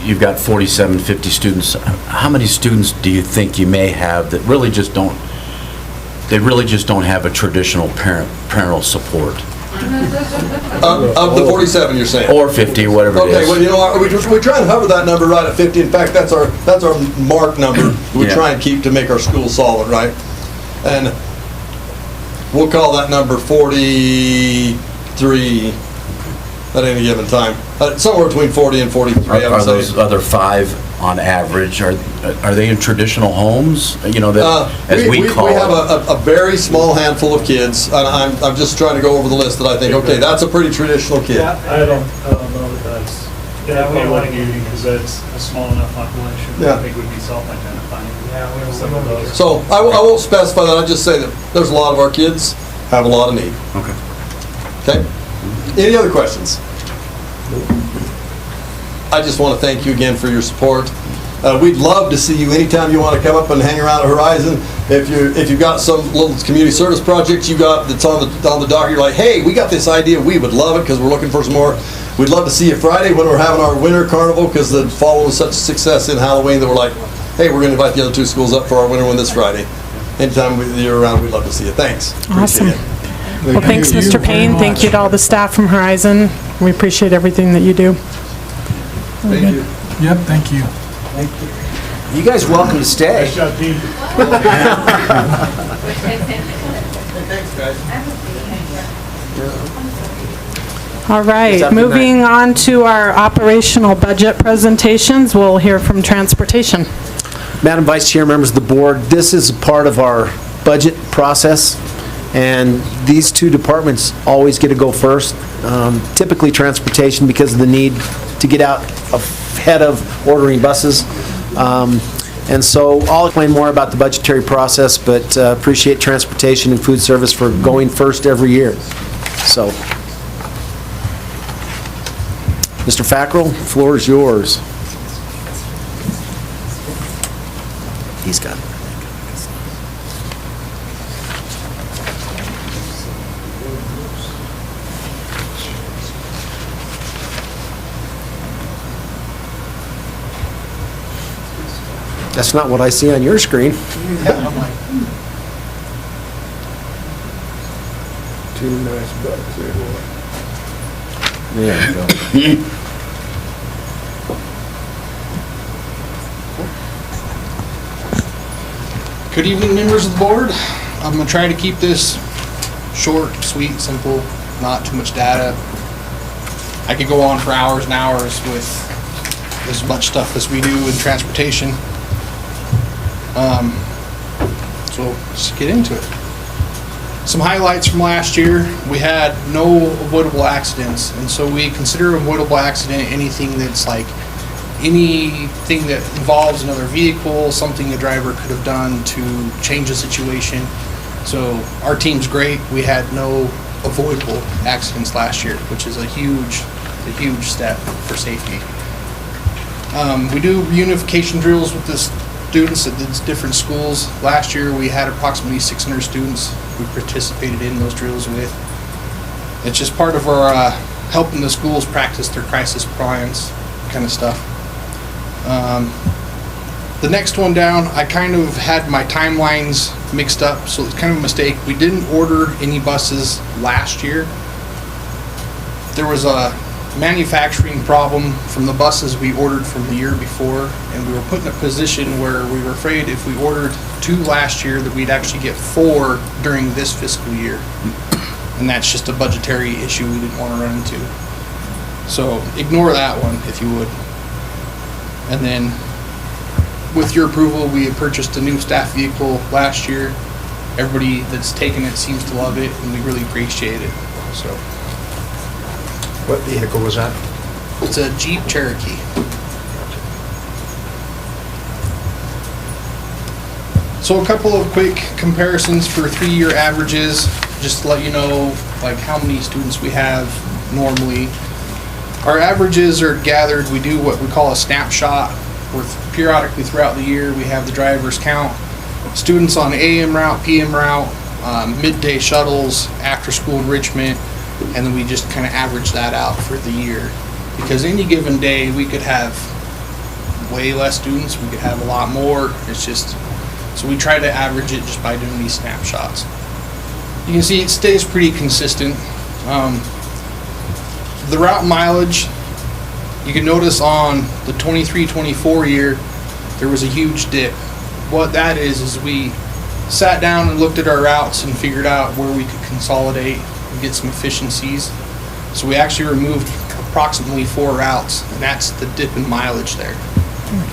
you've got 47, 50 students. How many students do you think you may have that really just don't have a traditional parental support? Of the 47, you're saying? Or 50, whatever it is. Okay, well, you know, we try and hover that number right at 50. In fact, that's our mark number we try and keep to make our school solid, right? And we'll call that number 43 at any given time. Somewhere between 40 and 43, I would Are say. those other 5 on average, are they in traditional homes? You know, as we call it. We have a very small handful of kids, and I'm just trying to go over the list that I think, okay, that's a pretty traditional kid. Yeah, I don't know that that's, we want to give you because that's a small enough population. Yeah. I think would be self-identifying. Some of those. So I won't specify that. I just say that there's a lot of our kids have a lot of need. Okay. Okay. Any other questions? I just want to thank you again for your support. We'd love to see you anytime you want to come up and hang around at Horizon. If you've got some little community service project you got that's on the dock, you're like, hey, we got this idea, we would love it because we're looking for some more. We'd love to see you Friday when we're having our winter carnival because the fall was such a success in Halloween that we're like, hey, we're going to invite the other 2 schools up for our winter one this Friday. Anytime you're around, we'd love to see you. Thanks. Awesome. Appreciate it. Well, thanks, Mr. Payne. Thank you to all the staff from Horizon. We appreciate everything that you do. Thank you. Yep, thank you. You guys welcome to stay. Nice job, team. Thanks, guys. All right, moving on to our operational budget presentations. We'll hear from transportation. Madam Vice Chair, members of the board, this is part of our budget process, and these 2 departments always get to go first. Typically transportation because of the need to get out ahead of ordering buses. And so I'll explain more about the budgetary process, but appreciate transportation and food service for going first every year. So, Mr. Fackrell, the floor is yours. He's got it. That's not what I see on your screen. Two nice bucks there. There you go. Good evening, members of the board. I'm going to try to keep this short, sweet, simple, not too much data. I could go on for hours and hours with as much stuff as we do in transportation. So let's get into it. Some highlights from last year: we had no avoidable accidents, and so we consider avoidable accident anything that's like anything that involves another vehicle, something a driver could have done to change the situation. So our team's great. We had no avoidable accidents last year, which is a huge step for safety. We do reunification drills with the students at the different schools. Last year we had approximately 600 students we participated in those drills with. It's just part of our helping the schools practice their crisis plans kind of stuff. The next one down, I kind of had my timelines mixed up, so it's kind of a mistake. We didn't order any buses last year. There was a manufacturing problem from the buses we ordered from the year before, and we were put in a position where we were afraid if we ordered 2 last year that we'd actually get 4 during this fiscal year. And that's just a budgetary issue we didn't want to run into. So ignore that one if you would. And then with your approval, we had purchased a new staff vehicle last year. Everybody that's taken it seems to love it, and we really appreciate it. So, what vehicle was that? It's a Jeep Cherokee. So a couple of quick comparisons for 3-year averages, just to let you know like how many students we have normally. Our averages are gathered. We do what we call a snapshot, where periodically throughout the year we have the drivers count students on AM route, PM route, midday shuttles, after school enrichment, and then we just kind of average that out for the year. Because any given day we could have way less students, we could have a lot more. It's just, so we try to average it just by doing these snapshots. You can see it stays pretty consistent. The route mileage, you can notice on the 23-24 year, there was a huge dip. What that is we sat down and looked at our routes and figured out where we could consolidate and get some efficiencies. So we actually removed approximately 4 routes, and that's the dip in mileage there.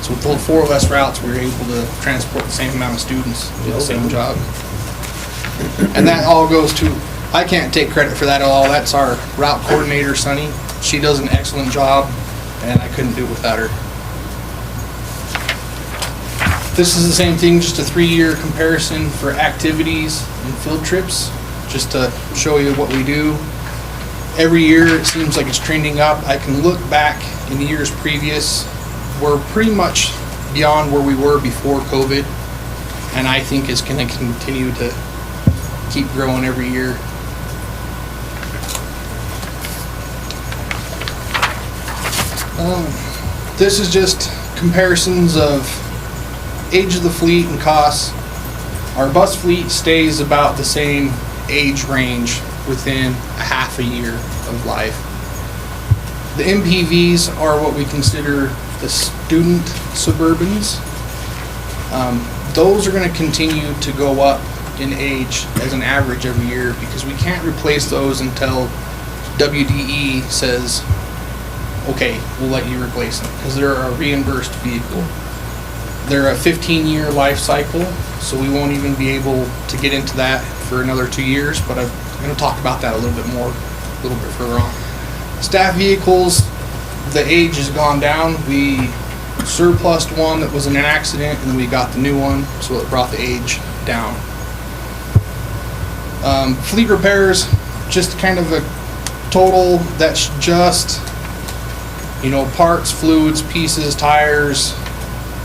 So with those 4 less routes, we were able to transport the same amount of students to do the same job. And that all goes to, I can't take credit for that at all. That's our route coordinator, Sunny. She does an excellent job, and I couldn't do it without her. This is the same thing, just a 3-year comparison for activities and field trips, just to show you what we do. Every year it seems like it's trending up. I can look back in the years previous. We're pretty much beyond where we were before COVID, and I think it's going to continue to keep growing every year. This is just comparisons of age of the fleet and costs. Our bus fleet stays about the same age range within a half a year of life. The MPVs are what we consider the student Suburbans. Those are going to continue to go up in age as an average every year because we can't replace those until WDE says, okay, we'll let you replace them because they're a reimbursed vehicle. They're a 15-year life cycle, so we won't even be able to get into that for another 2 years, but I'm going to talk about that a little bit further on. Staff vehicles, the age has gone down. We surplused one that was in an accident, and we got the new one, so it brought the age down. Fleet repairs, just kind of a total that's just, parts, fluids, pieces, tires,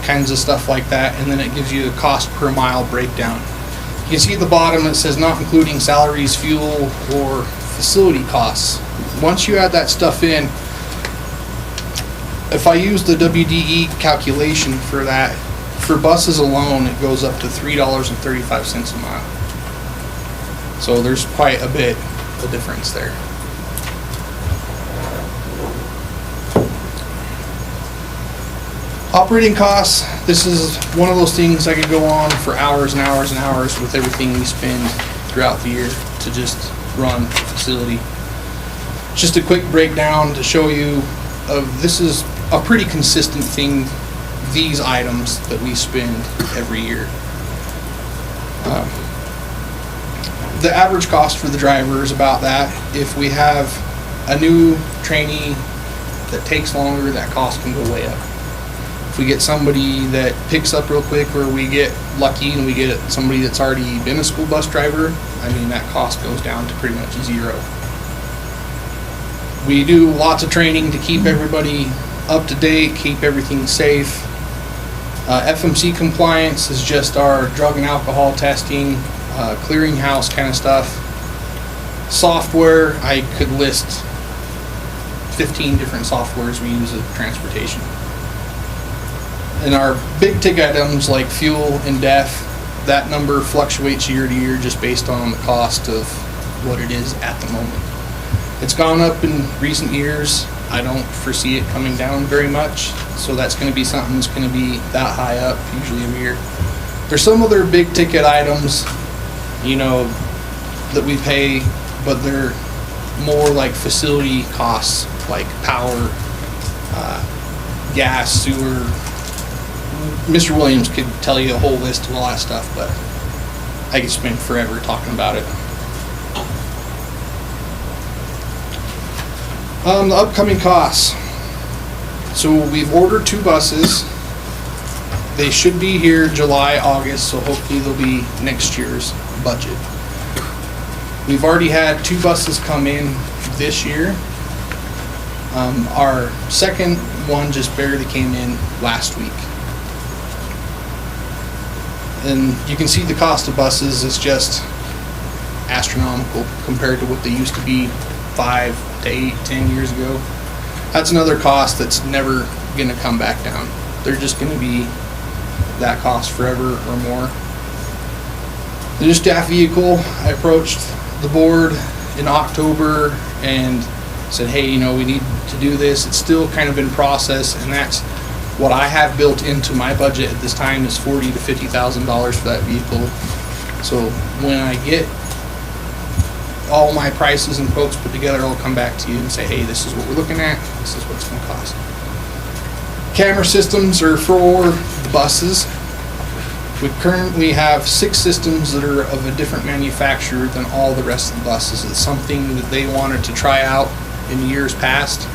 kinds of stuff like that, and then it gives you a cost per mile breakdown. You can see at the bottom it says not including salaries, fuel, or facility costs. Once you add that stuff in, if I use the WDE calculation for that, for buses alone, it goes up to $3.35 a mile. So there's quite a bit of difference there. Operating costs, this is one of those things I could go on for hours and hours and hours with everything we spend throughout the year to just run the facility. Just a quick breakdown to show you of this is a pretty consistent thing, these items that we spend every year. The average cost for the driver is about that. If we have a new trainee that takes longer, that cost can go way up. If we get somebody that picks up real quick, or we get lucky and we get somebody that's already been a school bus driver, I mean, that cost goes down to pretty much zero. We do lots of training to keep everybody up to date, keep everything safe. FMC compliance is just our drug and alcohol testing, clearinghouse kind of stuff. Software, I could list 15 different softwares we use at transportation. And our big ticket items like fuel and DEF, that number fluctuates year to year just based on the cost of what it is at the moment. It's gone up in recent years. I don't foresee it coming down very much, so that's going to be something that's going to be that high up usually every year. There's some other big ticket items, you know, that we pay, but they're more like facility costs, like power, gas, sewer. Mr. Williams could tell you a whole list of all that stuff, but I could spend forever talking about it. The upcoming costs. So we've ordered 2 buses. They should be here July, August, so hopefully they'll be next year's budget. We've already had 2 buses come in this year. Our second one just barely came in last week. And you can see the cost of buses is just astronomical compared to what they used to be 5 to 8, 10 years ago. That's another cost that's never going to come back down. They're just going to be that cost forever or more. The new staff vehicle, I approached the board in October and said, hey, you know, we need to do this. It's still kind of in process, and that's what I have built into my budget at this time is $40,000 to $50,000 for that vehicle. So when I get all my prices and quotes put together, I'll come back to you and say, hey, this is what we're looking at. This is what it's going to cost. Camera systems are for the buses. We currently have 6 systems that are of a different manufacturer than all the rest of the buses. It's something that they wanted to try out in years past.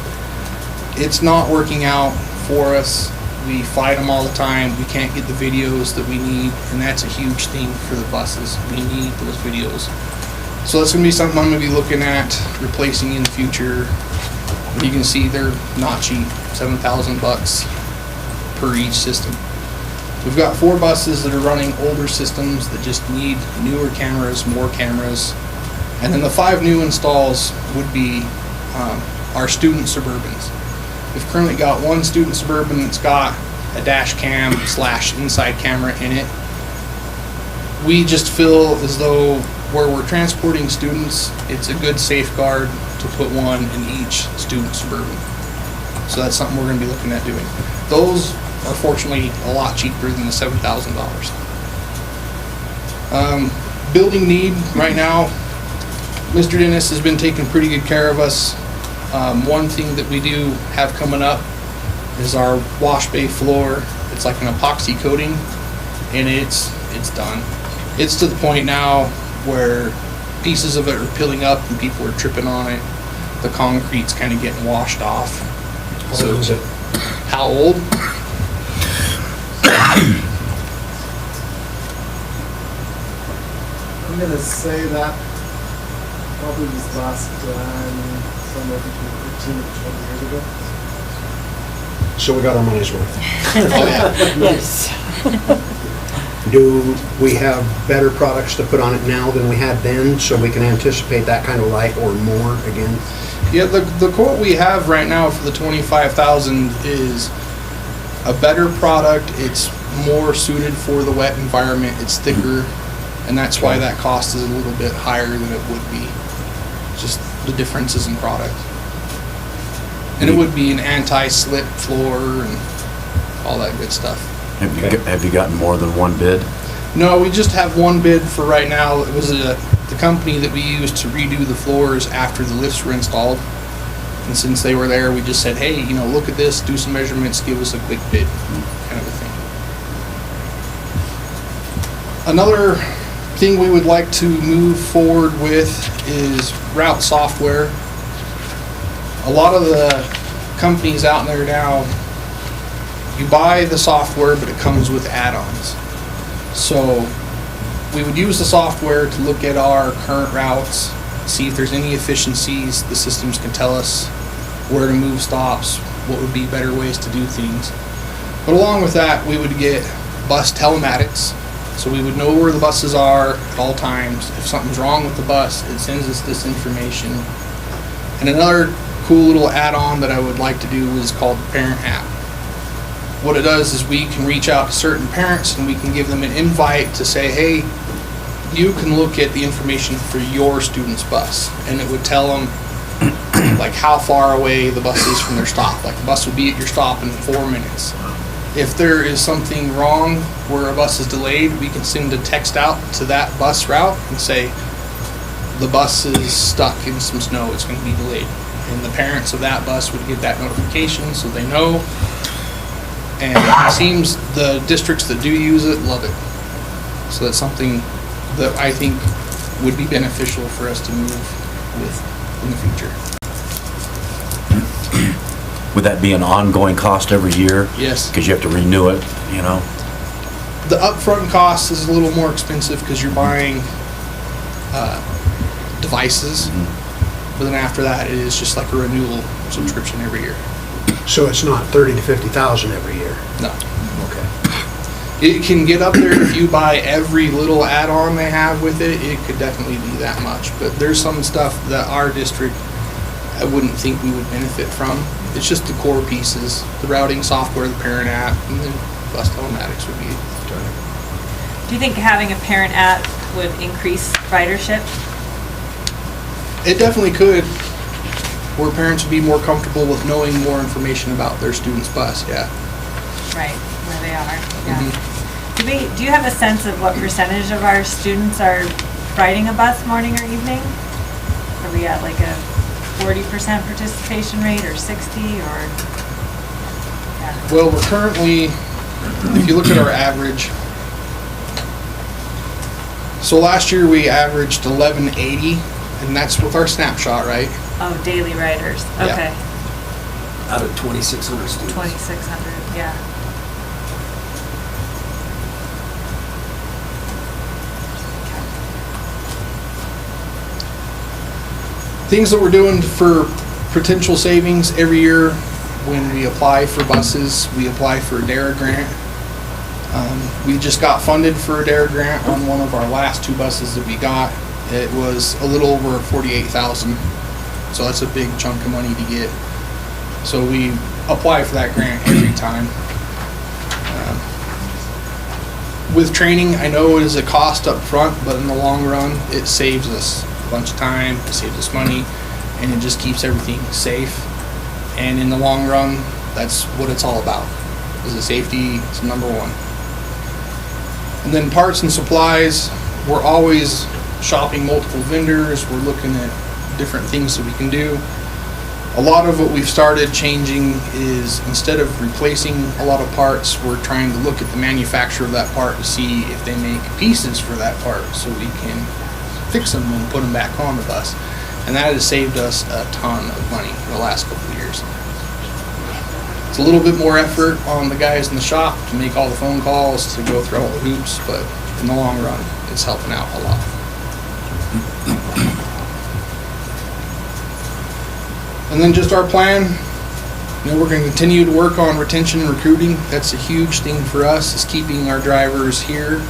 It's not working out for us. We fight them all the time. We can't get the videos that we need, and that's a huge thing for the buses. We need those videos. So that's going to be something I'm going to be looking at replacing in the future. You can see they're not cheap, $7,000 per each system. We've got 4 buses that are running older systems that just need newer cameras, more cameras. And then the 5 new installs would be our student Suburbans. We've currently got 1 student Suburban that's got a dash cam / inside camera in it. We just feel as though where we're transporting students, it's a good safeguard to put 1 in each student Suburban. So that's something we're going to be looking at doing. Those are fortunately a lot cheaper than the $7,000. Building need right now, Mr. Dennis has been taking pretty good care of us. One thing that we do have coming up is our wash bay floor. It's like an epoxy coating, and it's done. It's to the point now where pieces of it are peeling up and people are tripping on it. The concrete's kind of getting washed off. How old is it? How old? I'm gonna say that probably was last somewhere between 15 and 20 years ago. So we got our money's worth. Oh, yeah. Yes. Do we have better products to put on it now than we had then, so we can anticipate that kind of life or more again? Yeah, the quote we have right now for the $25,000 is a better product. It's more suited for the wet environment. It's thicker, and that's why that cost is a little bit higher than it would be. Just the differences in product. And it would be an anti-slip floor and all that good stuff. Have you gotten more than 1 bid? No, we just have 1 bid for right now. It was the company that we used to redo the floors after the lifts were installed. And since they were there, we just said, hey, you know, look at this, do some measurements, give us a quick bid, kind of a thing. Another thing we would like to move forward with is route software. A lot of the companies out there now You buy the software, but it comes with add-ons. So we would use the software to look at our current routes, see if there's any efficiencies. The systems can tell us where to move stops, what would be better ways to do things. But along with that, we would get bus telematics. So we would know where the buses are at all times. If something's wrong with the bus, it sends us this information. And another cool little add-on that I would like to do is called the Parent app. What it does is we can reach out to certain parents and we can give them an invite to say, hey, you can look at the information for your student's bus. And it would tell them like how far away the bus is from their stop. Like the bus would be at your stop in 4 minutes. If there is something wrong where a bus is delayed, we can send a text out to that bus route and say, the bus is stuck in some snow, it's going to be delayed. And the parents of that bus would get that notification so they know. And it seems the districts that do use it love it. So that's something that I think would be beneficial for us to move with in the future. Would that be an ongoing cost every year? Yes. Because you have to renew it, you know? The upfront cost is a little more expensive because you're buying devices. But then after that, it is just like a renewal subscription every year. So it's not 30 to 50,000 every year? No. Okay. It can get up there if you buy every little add-on they have with it. It could definitely be that much. But there's some stuff that our district, I wouldn't think we would benefit from. It's just the core pieces, the routing software, the Parent app, and then bus telematics would be. Do you think having a Parent app would increase ridership? It definitely could, where parents would be more comfortable with knowing more information about their student's bus, yeah. Right, where they are, yeah. Do you have a sense of what percentage of our students are riding a bus morning or evening? Are we at like a 40% participation rate or 60 or? Yeah. Well, we're currently, if you look at our average, so last year we averaged 1180, and that's with our snapshot, right? Oh, daily riders, Yeah. okay. Out of 2,600 students. 2,600, yeah. Things that we're doing for potential savings every year when we apply for buses, we apply for a DARE grant. We just got funded for a DARE grant on one of our last 2 buses that we got. It was a little over 48,000, so that's a big chunk of money to get. So we apply for that grant every time. With training, I know it is a cost up front, but in the long run, it saves us a bunch of time, it saves us money, and it just keeps everything safe. And in the long run, that's what it's all about. Is the safety is number one. And then parts and supplies, we're always shopping multiple vendors, we're looking at different things that we can do. A lot of what we've started changing is instead of replacing a lot of parts, we're trying to look at the manufacturer of that part to see if they make pieces for that part so we can fix them and put them back on the bus. And that has saved us a ton of money in the last couple of years. It's a little bit more effort on the guys in the shop to make all the phone calls, to go through all the hoops, but in the long run, it's helping out a lot. And then just our plan, you know, we're going to continue to work on retention and recruiting. That's a huge thing for us, is keeping our drivers here.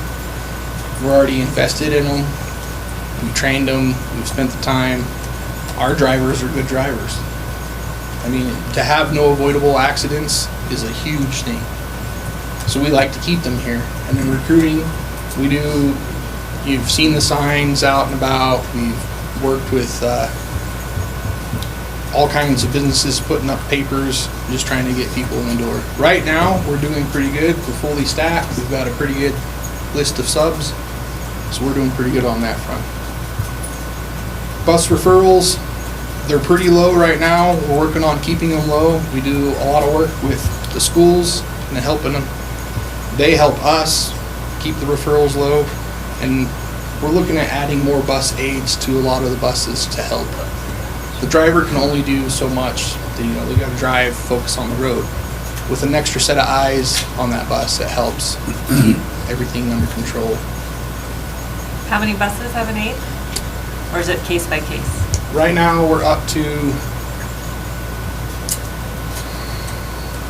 We're already invested in them. We trained them. We've spent the time. Our drivers are good drivers. I mean, to have no avoidable accidents is a huge thing. So we like to keep them here. And then recruiting, we do, you've seen the signs out and about. We've worked with all kinds of businesses putting up papers, just trying to get people in the door. Right now, we're doing pretty good. We're fully staffed. We've got a pretty good list of subs. So we're doing pretty good on that front. Bus referrals, they're pretty low right now. We're working on keeping them low. We do a lot of work with the schools and helping them. They help us keep the referrals low. And we're looking at adding more bus aides to a lot of the buses to help. The driver can only do so much. They got to drive, focus on the road. with an extra set of eyes on that bus, it helps keep everything under control. How many buses have an aide? Or is it case by case? Right now, we're up to,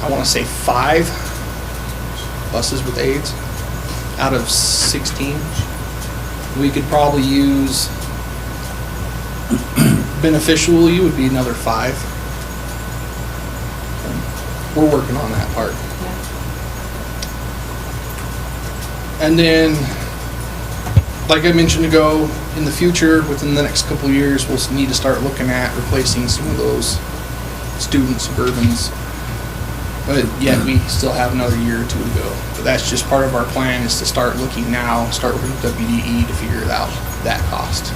I want to say 5 buses with aides out of 16. We could probably use, beneficially would be another 5. We're working on that part. And then, like I mentioned ago, in the future, within the next couple of years, we'll need to start looking at replacing some of those student Suburbans. But yet we still have another year or 2 to go. But that's just part of our plan, is to start looking now, start working with WDE to figure it out, that cost.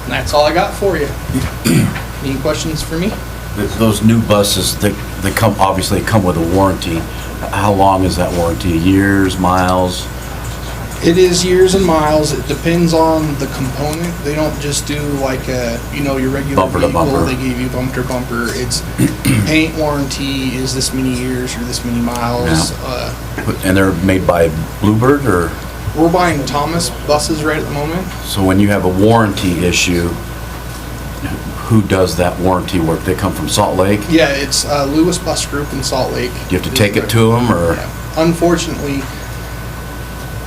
And that's all I got for you. Any questions for me? Those new buses, they come, obviously come with a warranty. How long is that warranty? Years, miles? It is years and miles. It depends on the component. They don't just do like a, your regular Bumper to vehicle. bumper. They give you bumper to bumper. It's paint warranty is this many years or this many miles. And they're made by Bluebird, or? We're buying Thomas buses right at the moment. So when you have a warranty issue, who does that warranty work? They come from Salt Lake? Yeah, it's Lewis Bus Group in Salt Lake. Do you have to take it to them, or? Yeah. Unfortunately,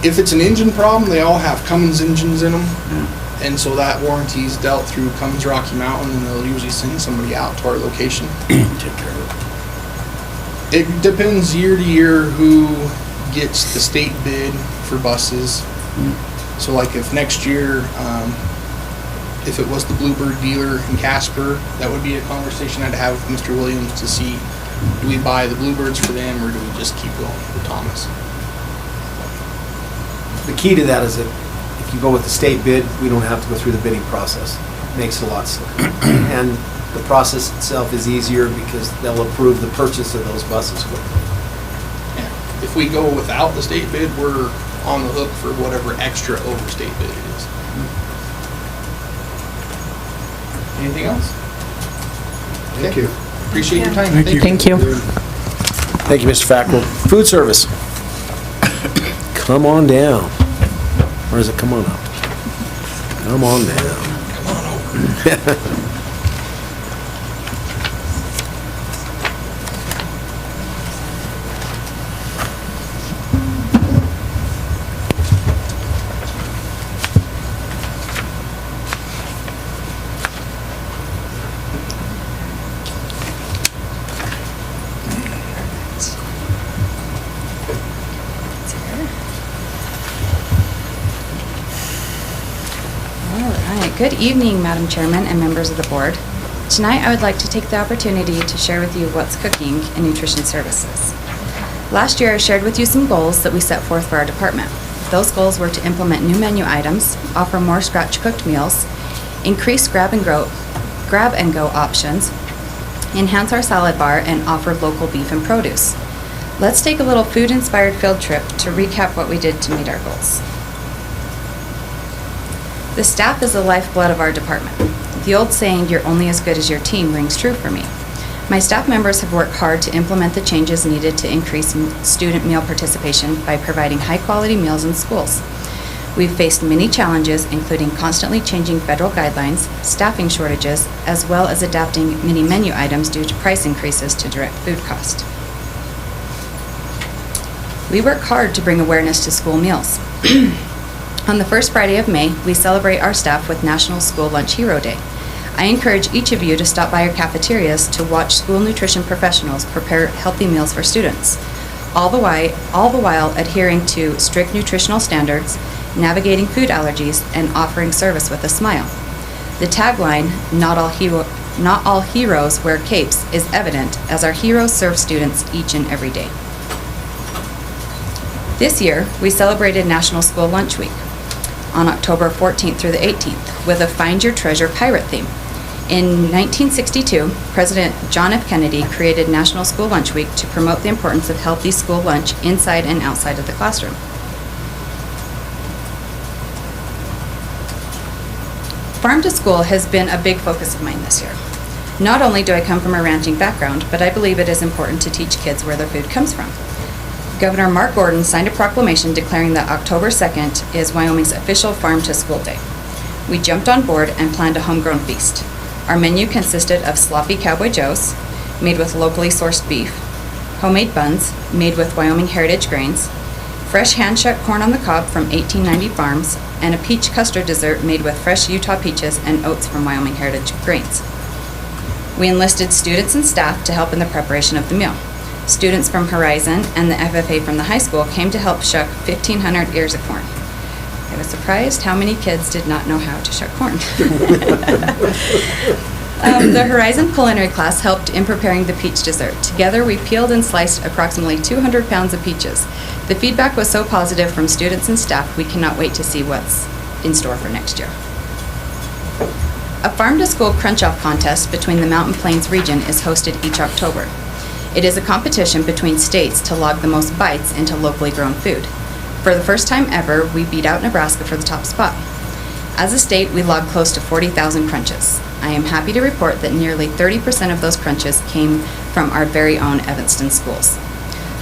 if it's an engine problem, they all have Cummins engines in them. And so that warranty is dealt through Cummins Rocky Mountain, and they'll usually send somebody out to our location. Take care of it. It depends year to year who gets the state bid for buses. So like if next year, if it was the Bluebird dealer in Casper, that would be a conversation I'd have with Mr. Williams to see, do we buy the Bluebirds for them, or do we just keep going with Thomas? The key to that is that if you go with the state bid, we don't have to go through the bidding process. Makes it a lot simpler. And the process itself is easier because they'll approve the purchase of those buses quickly. Yeah. If we go without the state bid, we're on the hook for whatever extra over state bid it is. Anything else? Thank you. Appreciate your time. Thank you. Thank you, Mr. Fackrell. Food service. Come on down. Or is it come on up? Come on down. Come on over. Good evening, Madam Chairman and members of the board. Tonight, I would like to take the opportunity to share with you what's cooking in nutrition services. Last year, I shared with you some goals that we set forth for our department. Those goals were to implement new menu items, offer more scratch-cooked meals, increase grab-and-go options, enhance our salad bar, and offer local beef and produce. Let's take a little food-inspired field trip to recap what we did to meet our goals. The staff is the lifeblood of our department. The old saying, "You're only as good as your team," rings true for me. My staff members have worked hard to implement the changes needed to increase student meal participation by providing high-quality meals in schools. We've faced many challenges, including constantly changing federal guidelines, staffing shortages, as well as adapting many menu items due to price increases to direct food cost. We work hard to bring awareness to school meals. On the first Friday of May, we celebrate our staff with National School Lunch Hero Day. I encourage each of you to stop by our cafeterias to watch school nutrition professionals prepare healthy meals for students, all the while adhering to strict nutritional standards, navigating food allergies, and offering service with a smile. The tagline, not all heroes wear capes, is evident as our heroes serve students each and every day. This year, we celebrated National School Lunch Week on October 14th through the 18th with a Find Your Treasure pirate theme. In 1962, President John F. Kennedy created National School Lunch Week to promote the importance of healthy school lunch inside and outside of the classroom. Farm to School has been a big focus of mine this year. Not only do I come from a ranching background, but I believe it is important to teach kids where their food comes from. Governor Mark Gordon signed a proclamation declaring that October 2nd is Wyoming's official Farm to School Day. We jumped on board and planned a homegrown feast. Our menu consisted of sloppy Cowboy Joes, made with locally sourced beef, homemade buns, made with Wyoming heritage grains, fresh hand-shucked corn on the cob from 1890 farms, and a peach custard dessert made with fresh Utah peaches and oats from Wyoming heritage grains. We enlisted students and staff to help in the preparation of the meal. Students from Horizon and the FFA from the high school came to help shuck 1,500 ears of corn. I was surprised how many kids did not know how to shuck corn. The Horizon culinary class helped in preparing the peach dessert. Together, we peeled and sliced approximately 200 pounds of peaches. The feedback was so positive from students and staff, we cannot wait to see what's in store for next year. A Farm to School Crunch-Off contest between the Mountain Plains region is hosted each October. It is a competition between states to log the most bites into locally grown food. For the first time ever, we beat out Nebraska for the top spot. As a state, we logged close to 40,000 crunches. I am happy to report that nearly 30% of those crunches came from our very own Evanston schools.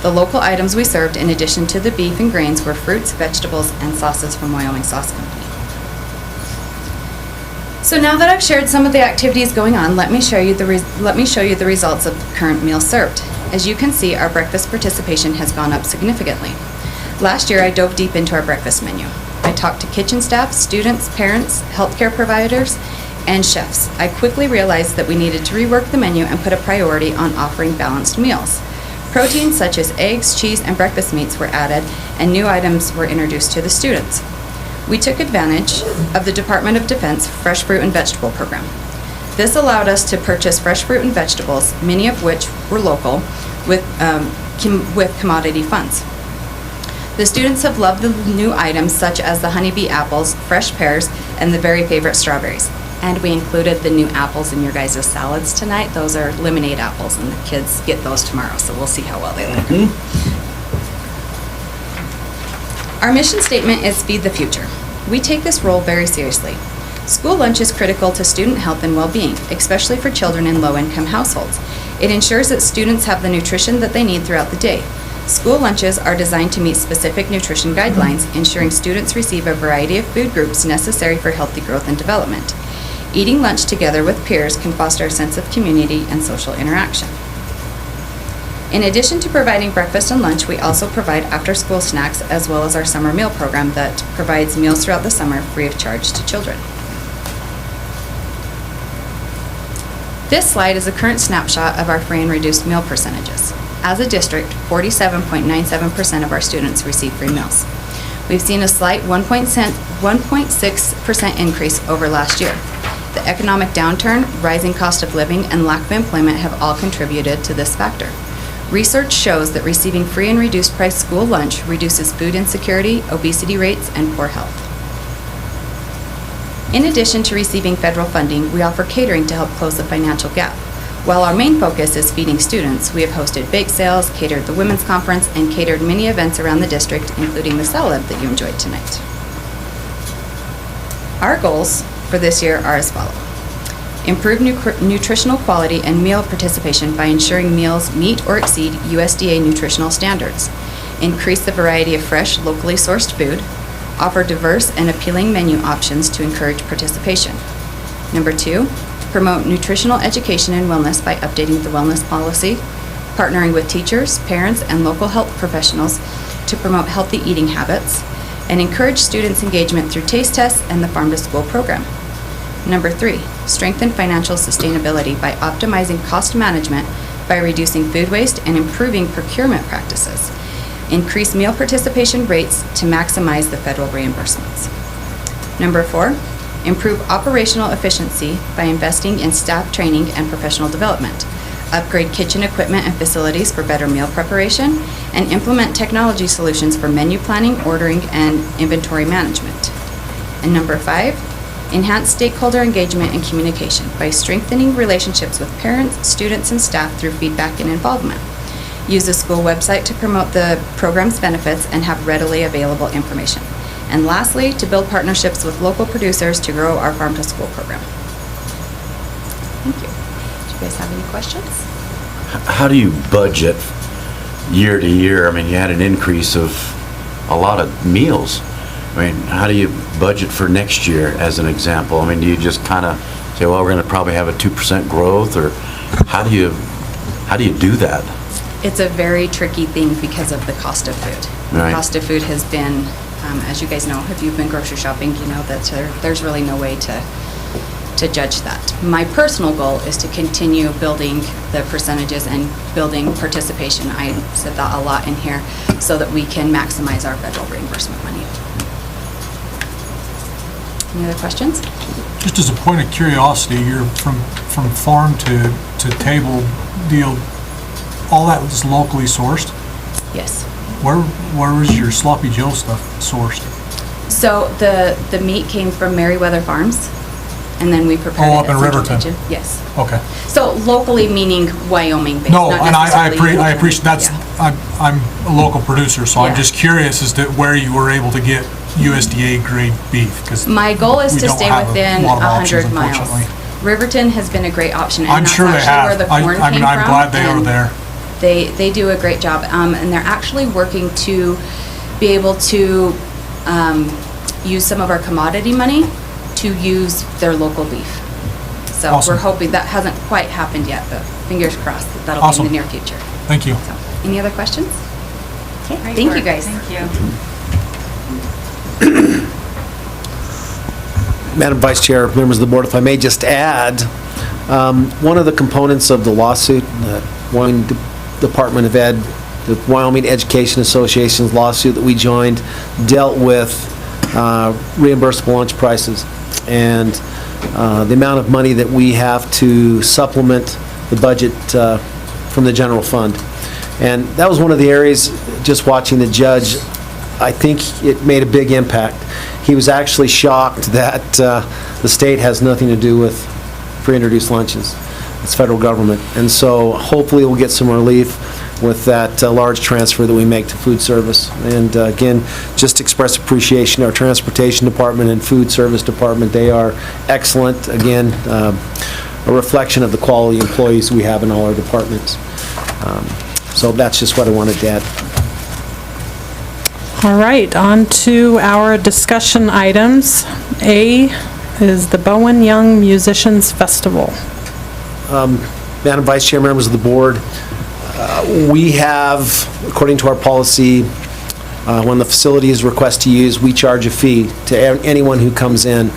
The local items we served, in addition to the beef and grains, were fruits, vegetables, and sauces from Wyoming Sauce Company. So now that I've shared some of the activities going on, let me show you the results of the current meals served. As you can see, our breakfast participation has gone up significantly. Last year, I dove deep into our breakfast menu. I talked to kitchen staff, students, parents, healthcare providers, and chefs. I quickly realized that we needed to rework the menu and put a priority on offering balanced meals. Proteins such as eggs, cheese, and breakfast meats were added, and new items were introduced to the students. We took advantage of the Department of Defense Fresh Fruit and Vegetable Program. This allowed us to purchase fresh fruit and vegetables, many of which were local, with commodity funds. The students have loved the new items such as the honeybee apples, fresh pears, and the very favorite strawberries. And we included the new apples in your guys' salads tonight. Those are lemonade apples, and the kids get those tomorrow, so we'll see how well they like them. Our mission statement is Feed the Future. We take this role very seriously. School lunch is critical to student health and well-being, especially for children in low-income households. It ensures that students have the nutrition that they need throughout the day. School lunches are designed to meet specific nutrition guidelines, ensuring students receive a variety of food groups necessary for healthy growth and development. Eating lunch together with peers can foster a sense of community and social interaction. In addition to providing breakfast and lunch, we also provide after-school snacks as well as our summer meal program that provides meals throughout the summer free of charge to children. This slide is a current snapshot of our free and reduced meal percentages. As a district, 47.97% of our students receive free meals. We've seen a slight 1.6% increase over last year. The economic downturn, rising cost of living, and lack of employment have all contributed to this factor. Research shows that receiving free and reduced price school lunch reduces food insecurity, obesity rates, and poor health. In addition to receiving federal funding, we offer catering to help close the financial gap. While our main focus is feeding students, we have hosted bake sales, catered the women's conference, and catered many events around the district, including the salad that you enjoyed tonight. Our goals for this year are as follows. Improve nutritional quality and meal participation by ensuring meals meet or exceed USDA nutritional standards. Increase the variety of fresh, locally sourced food. Offer diverse and appealing menu options to encourage participation. Number 2, promote nutritional education and wellness by updating the wellness policy, partnering with teachers, parents, and local health professionals to promote healthy eating habits, and encourage students' engagement through taste tests and the Farm to School program. Number 3, strengthen financial sustainability by optimizing cost management by reducing food waste and improving procurement practices. Increase meal participation rates to maximize the federal reimbursements. Number 4, improve operational efficiency by investing in staff training and professional development. Upgrade kitchen equipment and facilities for better meal preparation, and implement technology solutions for menu planning, ordering, and inventory management. And number 5, enhance stakeholder engagement and communication by strengthening relationships with parents, students, and staff through feedback and involvement. Use the school website to promote the program's benefits and have readily available information. And lastly, to build partnerships with local producers to grow our Farm to School program. Thank you. You guys have any questions? How do you budget year to year? I mean, you had an increase of a lot of meals. I mean, how do you budget for next year, as an example? I mean, do you just kind of say, well, we're going to probably have a 2% growth, or how do you do that? It's a very tricky thing because of the cost of food. Right. The cost of food has been, as you guys know, if you've been grocery shopping, you know that there's really no way to judge that. My personal goal is to continue building the percentages and building participation. I said that a lot in here, so that we can maximize our federal reimbursement money. Any other questions? Just as a point of curiosity, you're from farm to table deal, all that was locally sourced? Yes. Where was your Sloppy Joe stuff sourced? So the meat came from Meriwether Farms, and then we prepared it up at in Central Riverton? Kitchen. Yes. Okay. So locally meaning Wyoming based. No, not and I necessarily appreciate, that's, I'm a local producer, so I'm Yeah. just curious as to where you were able to get USDA grade beef, because My goal is we to don't stay have within a lot of options, 100 miles. unfortunately. Riverton has been a great option, and I'm that's sure they actually have. where the corn I mean, came I'm from, glad they are and there. They do a great job, and they're actually working to be able to use some of our commodity money to use their local beef. So Awesome. we're hoping, that hasn't quite happened yet, but fingers crossed that that'll Awesome. be in the near future. Thank you. So, any other questions? Okay, Great thank work. you guys. Thank you. Madam Vice Chair, members of the board, if I may just add, one of the components of the lawsuit, the Wyoming Department of Ed, the Wyoming Education Association's lawsuit that we joined, dealt with reimbursable lunch prices and the amount of money that we have to supplement the budget from the general fund. And that was one of the areas, just watching the judge, I think it made a big impact. He was actually shocked that the state has nothing to do with pre-introduced lunches. It's federal government. And so hopefully we'll get some relief with that large transfer that we make to food service. And again, just express appreciation to our transportation department and food service department. They are excellent. Again, a reflection of the quality employees we have in all our departments. So that's just what I wanted to add. All right, on to our discussion items. A is the Bowen Young Musicians Festival. Madam Vice Chair, members of the board, we have, according to our policy, when the facility is requested to use, we charge a fee to anyone who comes in.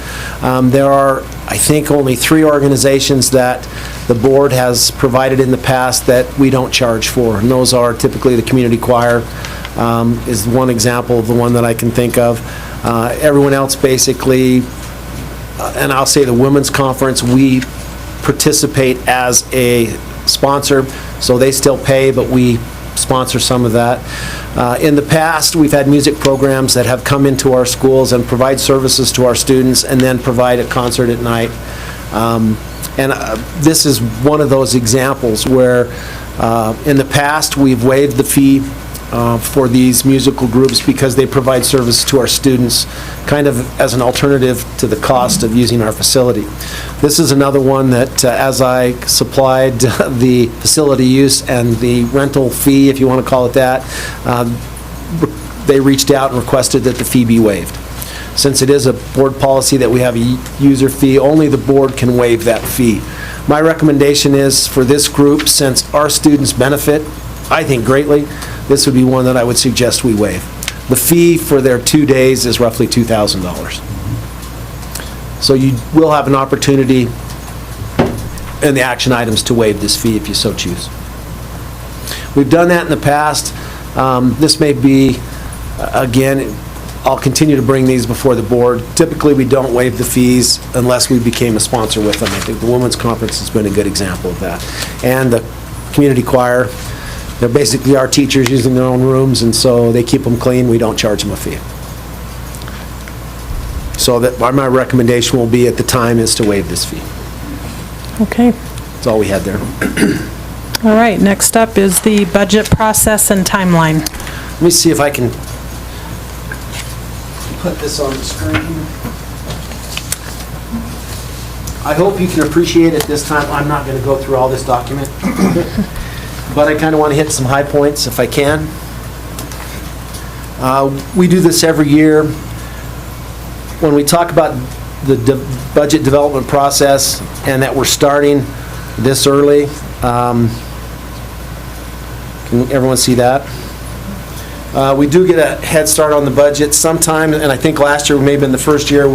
There are, I think, only 3 organizations that the board has provided in the past that we don't charge for, and those are typically the community choir, is one example of the one that I can think of. Everyone else basically, and I'll say the Women's Conference, we participate as a sponsor, so they still pay, but we sponsor some of that. In the past, we've had music programs that have come into our schools and provide services to our students and then provide a concert at night. And this is one of those examples where in the past, we've waived the fee for these musical groups because they provide service to our students kind of as an alternative to the cost of using our facility. This is another one that as I supplied the facility use and the rental fee, if you want to call it that, they reached out and requested that the fee be waived. Since it is a board policy that we have a user fee, only the board can waive that fee. My recommendation is for this group, since our students benefit, I think greatly, this would be one that I would suggest we waive. The fee for their 2 days is roughly $2,000. So you will have an opportunity in the action items to waive this fee if you so choose. We've done that in the past. This may be, again, I'll continue to bring these before the board. Typically, we don't waive the fees unless we became a sponsor with them. I think the Women's Conference has been a good example of that. And the community choir, they're basically our teachers using their own rooms, and so they keep them clean. We don't charge them a fee. So that my recommendation will be at the time is to waive this fee. Okay. That's all we had there. All right, next up is the budget process and timeline. Let me see if I can put this on the screen. I hope you can appreciate at this time, I'm not going to go through all this document, but I kind of want to hit some high points if I can. We do this every year. When we talk about the budget development process and that we're starting this early, can everyone see that? We do get a head start on the budget sometime, and I think last year, maybe in the first year,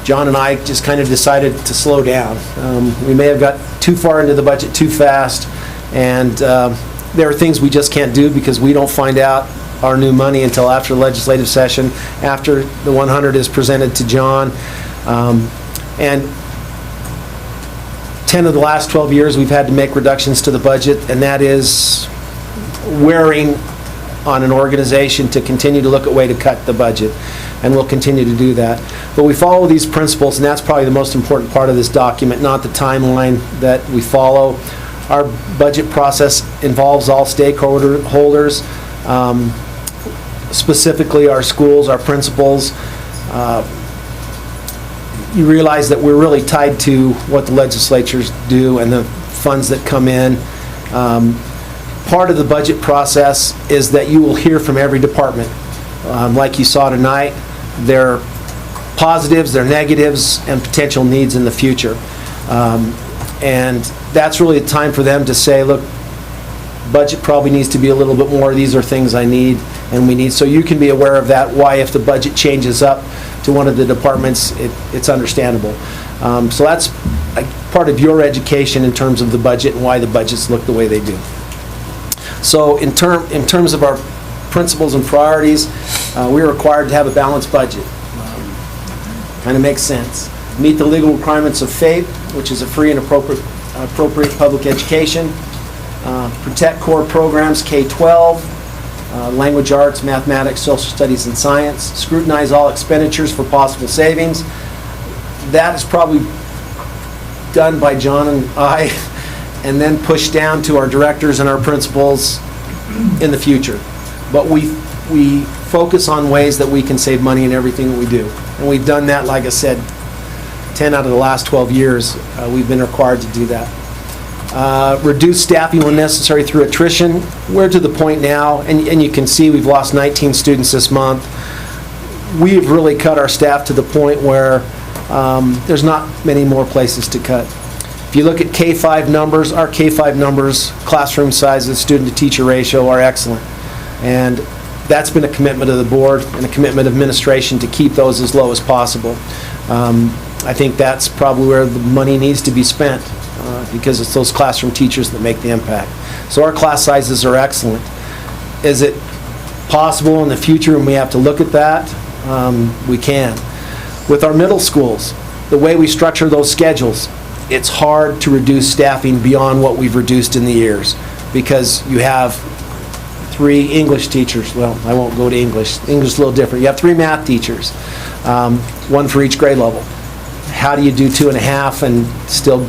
John and I just kind of decided to slow down. We may have got too far into the budget too fast, and there are things we just can't do because we don't find out our new money until after the legislative session, after the 100 is presented to John. And 10 of the last 12 years, we've had to make reductions to the budget, and that is wearing on an organization to continue to look at way to cut the budget, and we'll continue to do that. But we follow these principles, and that's probably the most important part of this document, not the timeline that we follow. Our budget process involves all stakeholders, specifically our schools, our principals. You realize that we're really tied to what the legislatures do and the funds that come in. Part of the budget process is that you will hear from every department. Like you saw tonight, their positives, their negatives, and potential needs in the future. And that's really a time for them to say, look, budget probably needs to be a little bit more. These are things I need and we need. So you can be aware of that, why if the budget changes up to one of the departments, it's understandable. So that's part of your education in terms of the budget and why the budgets look the way they do. So in terms of our principles and priorities, we're required to have a balanced budget. Kind of makes sense. Meet the legal requirements of FAPE, which is a free and appropriate public education. Protect core programs K-12, language arts, mathematics, social studies, and science. Scrutinize all expenditures for possible savings. That is probably done by John and I, and then pushed down to our directors and our principals in the future. But we focus on ways that we can save money in everything that we do. And we've done that, like I said, 10 out of the last 12 years, we've been required to do that. Reduce staffing when necessary through attrition. We're to the point now, and you can see we've lost 19 students this month. We've really cut our staff to the point where there's not many more places to cut. If you look at K-5 numbers, our K-5 numbers, classroom sizes, student-to-teacher ratio are excellent. And that's been a commitment of the board and a commitment of administration to keep those as low as possible. I think that's probably where the money needs to be spent because it's those classroom teachers that make the impact. So our class sizes are excellent. Is it possible in the future and we have to look at that? We can. With our middle schools, the way we structure those schedules, it's hard to reduce staffing beyond what we've reduced in the years because you have 3 English teachers. Well, I won't go to English. English is a little different. You have 3 math teachers, 1 for each grade level. How do you do 2.5 and still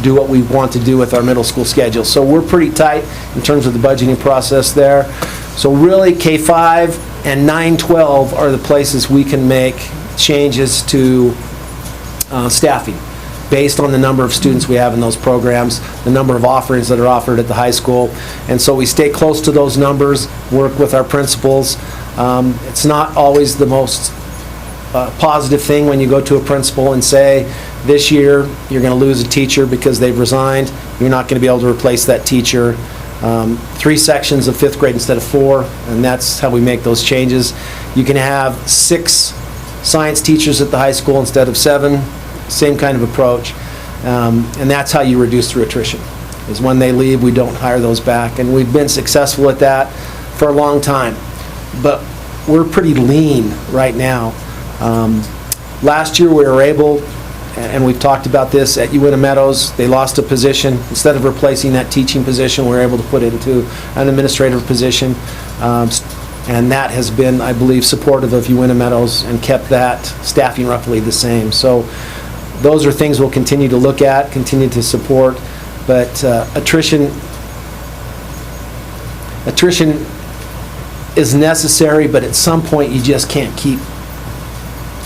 do what we want to do with our middle school schedule? So we're pretty tight in terms of the budgeting process there. So really K-5 and 9-12 are the places we can make changes to staffing based on the number of students we have in those programs, the number of offerings that are offered at the high school. And so we stay close to those numbers, work with our principals. It's not always the most positive thing when you go to a principal and say, this year you're going to lose a teacher because they've resigned. You're not going to be able to replace that teacher. 3 sections of 5th grade instead of 4, and that's how we make those changes. You can have 6 science teachers at the high school instead of 7. Same kind of approach, and that's how you reduce through attrition, is when they leave, we don't hire those back, and we've been successful at that for a long time, but we're pretty lean right now. Last year we were able, and we've talked about this at Uinta Meadows, they lost a position. Instead of replacing that teaching position, we were able to put it into an administrative position, and that has been, I believe, supportive of Uinta Meadows and kept that staffing roughly the same. So those are things we'll continue to look at, continue to support, but attrition is necessary, but at some point you just can't keep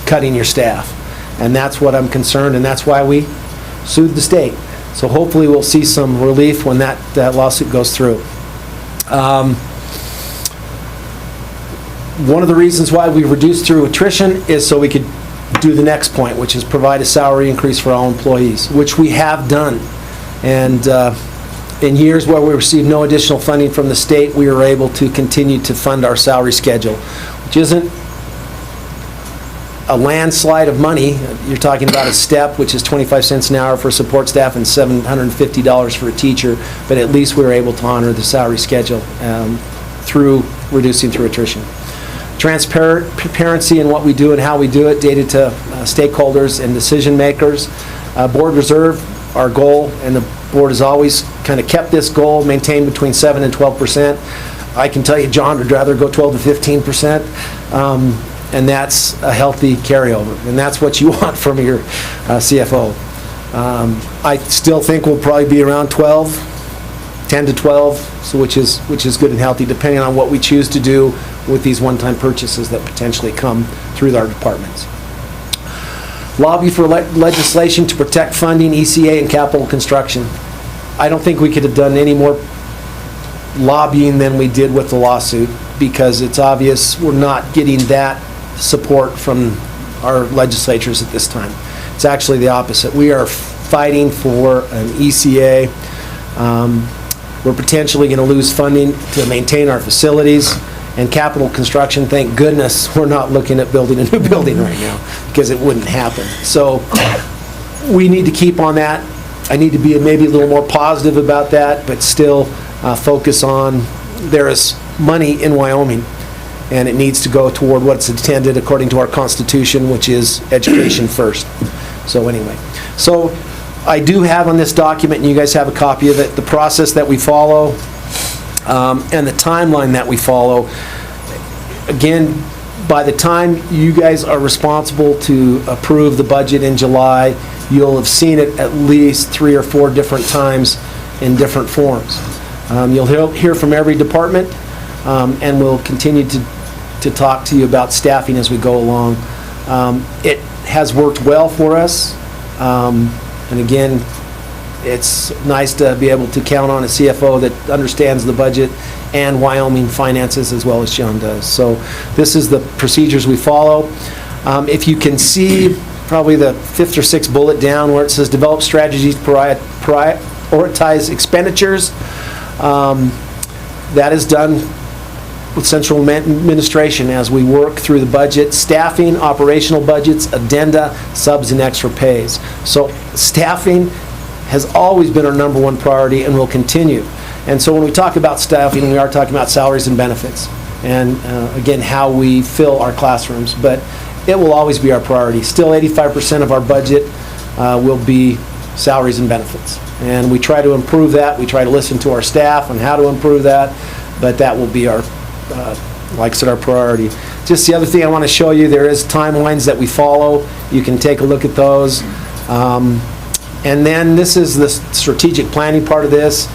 cutting your staff. And that's what I'm concerned, and that's why we sued the state. So hopefully we'll see some relief when that lawsuit goes through. One of the reasons why we reduced through attrition is so we could do the next point, which is provide a salary increase for all employees, which we have done. And in years where we received no additional funding from the state, we were able to continue to fund our salary schedule, which isn't a landslide of money. You're talking about a step, which is 25 cents an hour for support staff and $750 for a teacher, but at least we were able to honor the salary schedule through reducing through attrition. Transparency in what we do and how we do it, data to stakeholders and decision makers. Board reserve, our goal, and the board has always kind of kept this goal maintained between 7% and 12%. I can tell you John would rather go 12 to 15%, and that's a healthy carryover, and that's what you want from your CFO. I still think we'll probably be around 10 to 12, so which is good and healthy, depending on what we choose to do with these one-time purchases that potentially come through our departments. Lobby for legislation to protect funding, ECA, and capital construction. I don't think we could have done any more lobbying than we did with the lawsuit, because it's obvious we're not getting that support from our legislatures at this time. It's actually the opposite. We are fighting for an ECA. We're potentially going to lose funding to maintain our facilities. And capital construction, thank goodness, we're not looking at building a new building right now, because it wouldn't happen. So we need to keep on that. I need to be maybe a little more positive about that, but still focus on there is money in Wyoming, and it needs to go toward what's intended according to our Constitution, which is education first. So anyway, so I do have on this document, and you guys have a copy of it, the process that we follow, and the timeline that we follow. Again, by the time you guys are responsible to approve the budget in July, you'll have seen it at least 3 or 4 different times in different forms. You'll hear from every department, and we'll continue to talk to you about staffing as we go along. It has worked well for us, and again, it's nice to be able to count on a CFO that understands the budget and Wyoming finances as well as John does. So this is the procedures we follow. If you can see probably the 5th or 6th bullet down where it says develop strategies to prioritize expenditures, that is done with central administration as we work through the budget, staffing, operational budgets, addenda, subs, and extra pays. So staffing has always been our number one priority and will continue. And so when we talk about staffing, we are talking about salaries and benefits, and again, how we fill our classrooms, but it will always be our priority. Still 85% of our budget will be salaries and benefits. And we try to improve that. We try to listen to our staff on how to improve that, but that will be our, like I said, our priority. Just the other thing I want to show you, there is timelines that we follow. You can take a look at those. And then this is the strategic planning part of this,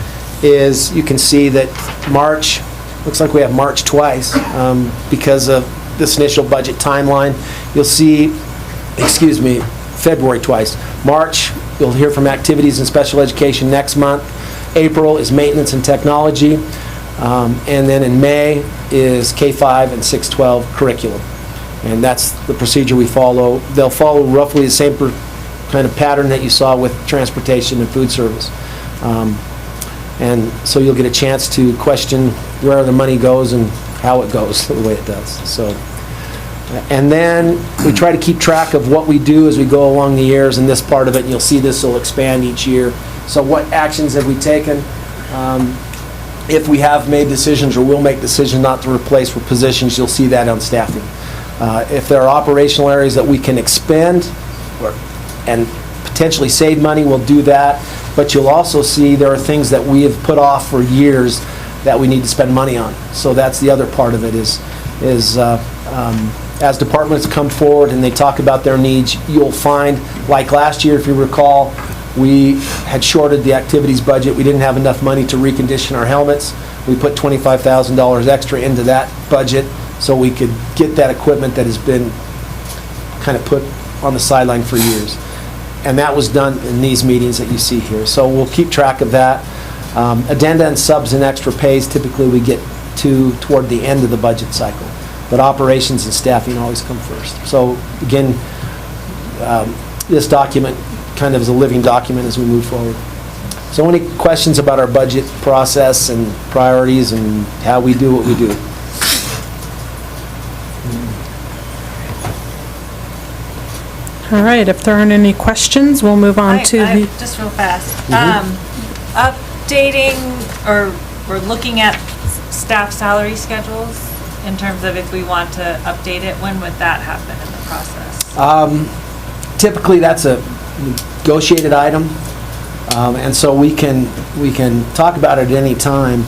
is you can see that March, looks like we have March twice because of this initial budget timeline. You'll see, February twice. March, you'll hear from activities and special education next month. April is maintenance and technology. And then in May is K-5 and 612 curriculum. And that's the procedure we follow. They'll follow roughly the same kind of pattern that you saw with transportation and food service. And so you'll get a chance to question where the money goes and how it goes the way it does. So, and then we try to keep track of what we do as we go along the years, and this part of it, and you'll see this will expand each year. So what actions have we taken? If we have made decisions or will make decisions not to replace for positions, you'll see that on staffing. If there are operational areas that we can expend and potentially save money, we'll do that. But you'll also see there are things that we have put off for years that we need to spend money on. So that's the other part of it is as departments come forward and they talk about their needs, you'll find, like last year, if you recall, we had shorted the activities budget. We didn't have enough money to recondition our helmets. We put $25,000 extra into that budget so we could get that equipment that has been kind of put on the sideline for years. And that was done in these meetings that you see here. So we'll keep track of that. Addenda and subs and extra pays, typically we get to toward the end of the budget cycle. But operations and staffing always come first. So again, this document kind of is a living document as we move forward. So any questions about our budget process and priorities and how we do what we do? All right, if there aren't any questions, we'll move on to the... Just real fast. Updating or looking at staff salary schedules in terms of if we want to update it, when would that happen in the process? Typically, that's a negotiated item, and so we can talk about it at any time.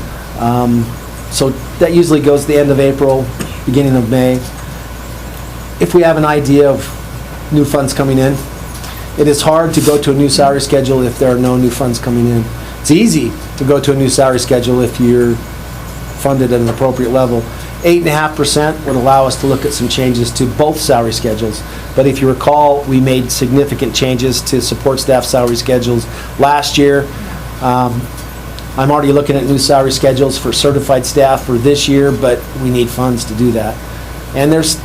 So that usually goes the end of April, beginning of May. If we have an idea of new funds coming in, it is hard to go to a new salary schedule if there are no new funds coming in. It's easy to go to a new salary schedule if you're funded at an appropriate level. 8.5% would allow us to look at some changes to both salary schedules. But if you recall, we made significant changes to support staff salary schedules last year. I'm already looking at new salary schedules for certified staff for this year, but we need funds to do that. And there's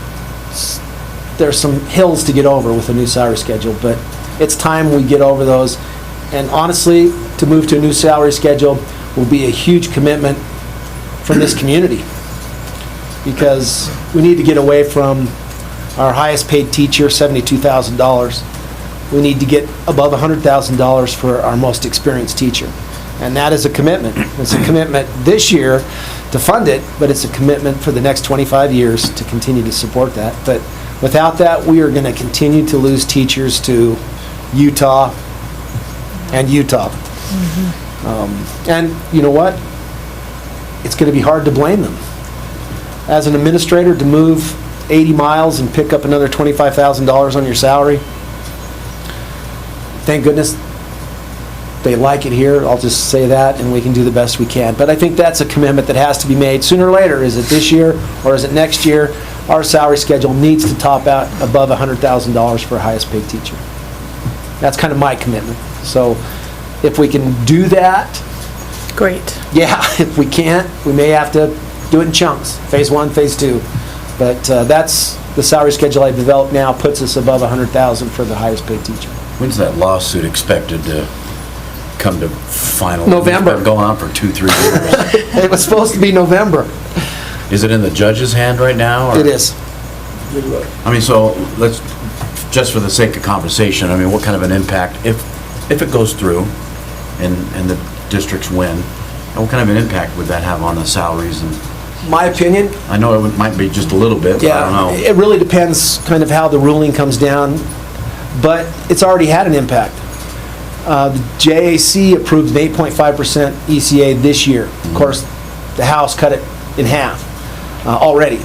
some hills to get over with a new salary schedule, but it's time we get over those. And honestly, to move to a new salary schedule will be a huge commitment from this community, because we need to get away from our highest paid teacher, $72,000. We need to get above $100,000 for our most experienced teacher. And that is a commitment. It's a commitment this year to fund it, but it's a commitment for the next 25 years to continue to support that. But without that, we are going to continue to lose teachers to Utah and Utah. And you know what? It's going to be hard to blame them. As an administrator, to move 80 miles and pick up another $25,000 on your salary, thank goodness they like it here. I'll just say that, and we can do the best we can. But I think that's a commitment that has to be made sooner or later. Is it this year or is it next year? Our salary schedule needs to top out above $100,000 for a highest paid teacher. That's kind of my commitment. So if we can do that, great. Yeah, if we can't, we may have to do it in chunks, phase 1, phase 2. But that's the salary schedule I've developed now, puts us above $100,000 for the highest paid teacher. When's that lawsuit expected to come to final? November. It's been going on for 2-3 years. It was supposed to be November. Is it in the judge's hand right now? Or? It is. I mean, so let's, just for the sake of conversation, I mean, what kind of an impact, if it goes through and the districts win, what kind of an impact would that have on the salaries? And my opinion? I know it might be just a little bit, but I don't know. It really depends kind of how the ruling comes down, but it's already had an impact. The JAC approved an 8.5% ECA this year. Of course, the House cut it in half already.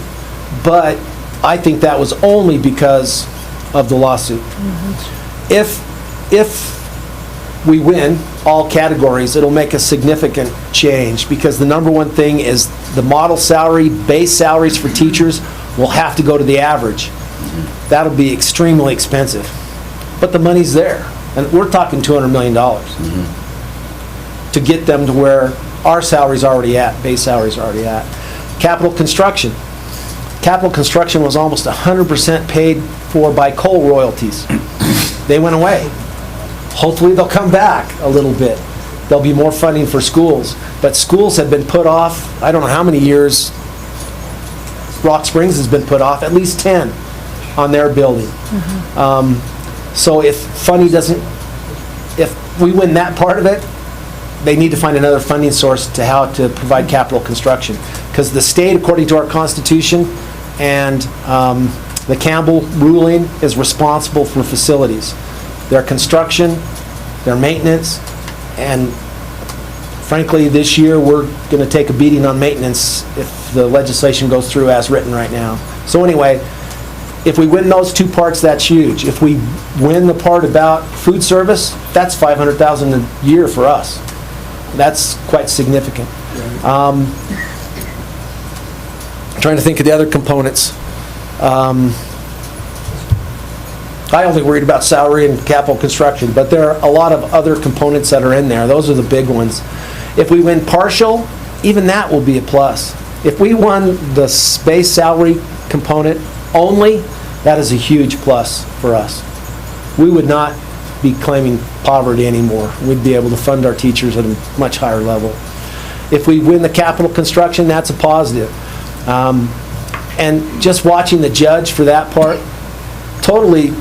But I think that was only because of the lawsuit. If we win all categories, it'll make a significant change, because the number one thing is the model salary, base salaries for teachers will have to go to the average. That'll be extremely expensive. But the money's there. And we're talking $200 million to get them to where our salary's already at, base salary's already at. Capital construction. Capital construction was almost 100% paid for by coal royalties. They went away. Hopefully they'll come back a little bit. There'll be more funding for schools. But schools have been put off, I don't know how many years. Rock Springs has been put off, at least 10 on their building. So if we win that part of it, they need to find another funding source to how to provide capital construction. Because the state, according to our Constitution and the Campbell ruling, is responsible for facilities. Their construction, their maintenance, and frankly, this year we're going to take a beating on maintenance if the legislation goes through as written right now. So anyway, if we win those two parts, that's huge. If we win the part about food service, that's $500,000 a year for us. That's quite significant. Trying to think of the other components. I only worried about salary and capital construction, but there are a lot of other components that are in there. Those are the big ones. If we win partial, even that will be a plus. If we won the base salary component only, that is a huge plus for us. We would not be claiming poverty anymore. We'd be able to fund our teachers at a much higher level. If we win the capital construction, that's a positive. And just watching the judge for that part, totally,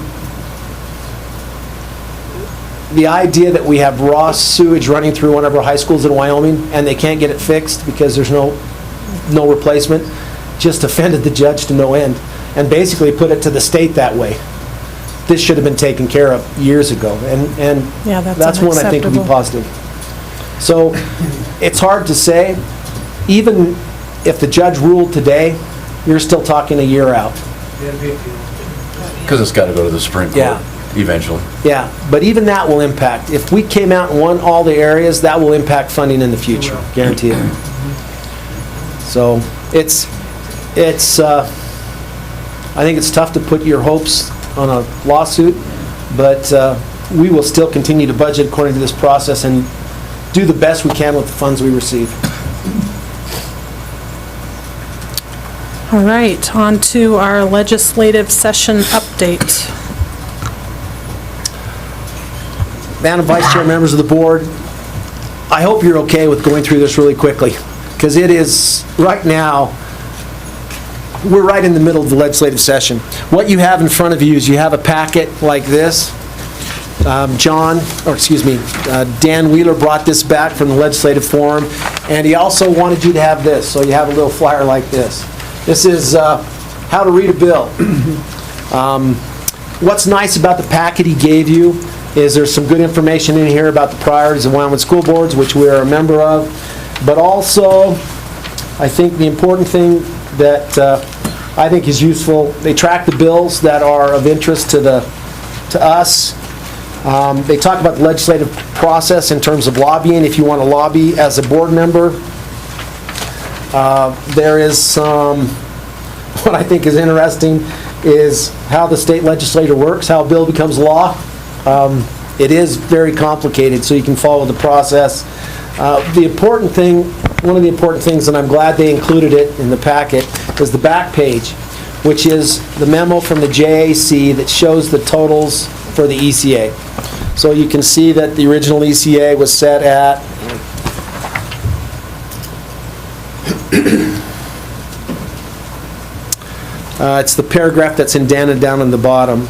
the idea that we have raw sewage running through one of our high schools in Wyoming and they can't get it fixed because there's no replacement, just offended the judge to no end, and basically put it to the state that way. This should have been taken care of years ago, and Yeah, that's one I think would be unacceptable. positive. So it's hard to say. Even if the judge ruled today, you're still talking a year out. Because it's got to go to the Supreme Court Yeah. eventually. Yeah, but even that will impact. If we came out and won all the areas, that will impact funding in the future, guaranteed. So it's I think it's tough to put your hopes on a lawsuit, but we will still continue to budget according to this process and do the best we can with the funds we receive. All right, on to our legislative session update. Madam Vice Chair, members of the board, I hope you're okay with going through this really quickly, because it is, right now, we're right in the middle of the legislative session. What you have in front of you is you have a packet like this. Dan Wheeler brought this back from the legislative forum, and he also wanted you to have this, so you have a little flyer like this. This is how to read a bill. What's nice about the packet he gave you is there's some good information in here about the priorities of Wyoming school boards, which we are a member of, but also I think the important thing that I think is useful, they track the bills that are of interest to us. They talk about the legislative process in terms of lobbying, if you want to lobby as a board member. There is some, what I think is interesting is how the state legislature works, how a bill becomes law. It is very complicated, so you can follow the process. The important thing, one of the important things, and I'm glad they included it in the packet, is the back page, which is the memo from the JAC that shows the totals for the ECA. So you can see that the original ECA was set at it's the paragraph that's indented down in the bottom.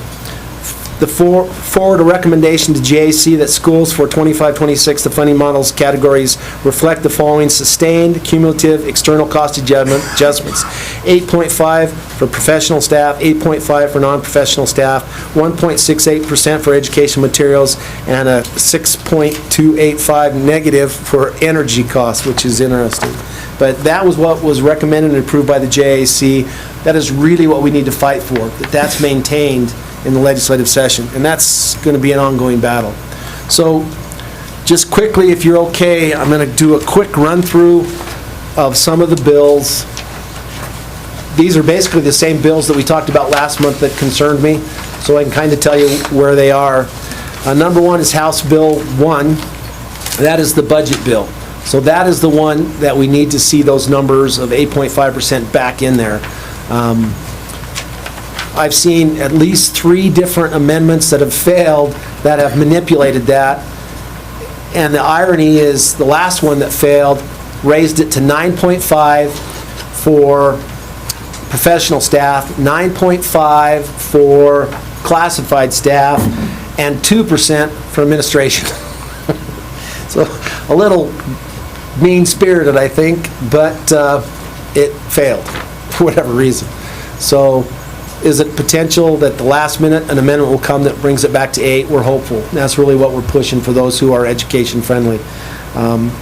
The forward a recommendation to JAC that schools for 25-26, the funding models categories reflect the following: sustained, cumulative, external cost adjustments, 8.5 for professional staff, 8.5 for non-professional staff, 1.68% for education materials, and a 6.285 negative for energy costs, which is interesting. But that was what was recommended and approved by the JAC. That is really what we need to fight for, that's maintained in the legislative session, and that's going to be an ongoing battle. So just quickly, if you're okay, I'm going to do a quick run-through of some of the bills. These are basically the same bills that we talked about last month that concerned me, so I can kind of tell you where they are. Number one is House Bill 1. That is the budget bill. So that is the one that we need to see those numbers of 8.5% back in there. I've seen at least 3 different amendments that have failed that have manipulated that. And the irony is the last one that failed raised it to 9.5 for professional staff, 9.5 for classified staff, and 2% for administration. So a little mean-spirited, I think, but it failed for whatever reason. So is it potential that the last minute an amendment will come that brings it back to 8? We're hopeful. That's really what we're pushing for those who are education friendly.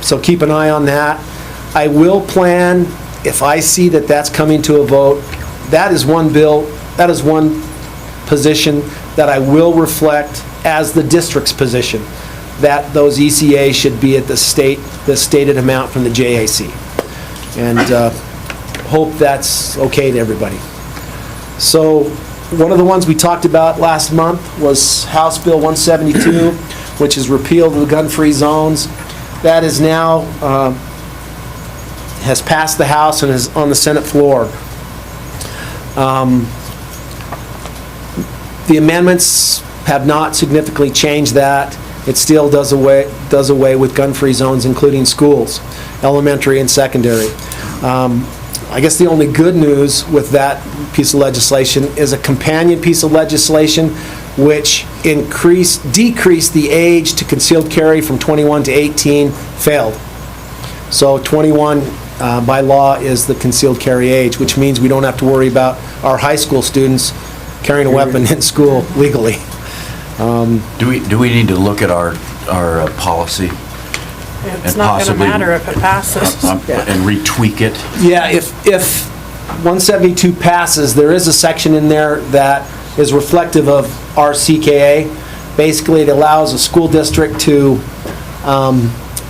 So keep an eye on that. I will plan, if I see that that's coming to a vote, that is one bill, that is one position that I will reflect as the district's position, that those ECA should be at the stated amount from the JAC. And hope that's okay to everybody. So One of the ones we talked about last month was House Bill 172, which is repeal the gun-free zones. That is now, has passed the House and is on the Senate floor. The amendments have not significantly changed that. It still does away with gun-free zones, including schools, elementary and secondary. I guess the only good news with that piece of legislation is a companion piece of legislation which decreased the age to concealed carry from 21 to 18 failed. So 21 by law is the concealed carry age, which means we don't have to worry about our high school students carrying a weapon in school legally. Do we need to look at our policy? It's not going to matter if it passes. And retweak it? Yeah, if 172 passes, there is a section in there that is reflective of our CKA. Basically, it allows a school district to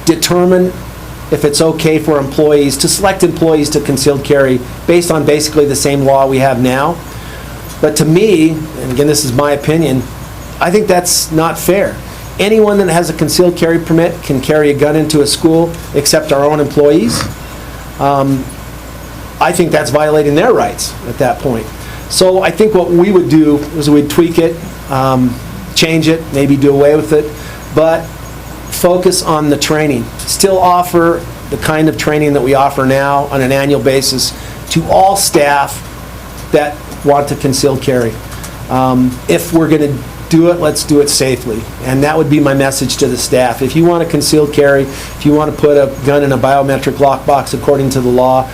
determine if it's okay for employees, to select employees to concealed carry based on basically the same law we have now. But to me, and again, this is my opinion, I think that's not fair. Anyone that has a concealed carry permit can carry a gun into a school except our own employees. I think that's violating their rights at that point. So I think what we would do is we'd tweak it, change it, maybe do away with it, but focus on the training. Still offer the kind of training that we offer now on an annual basis to all staff that want to conceal carry. If we're going to do it, let's do it safely. And that would be my message to the staff. If you want to conceal carry, if you want to put a gun in a biometric lockbox according to the law,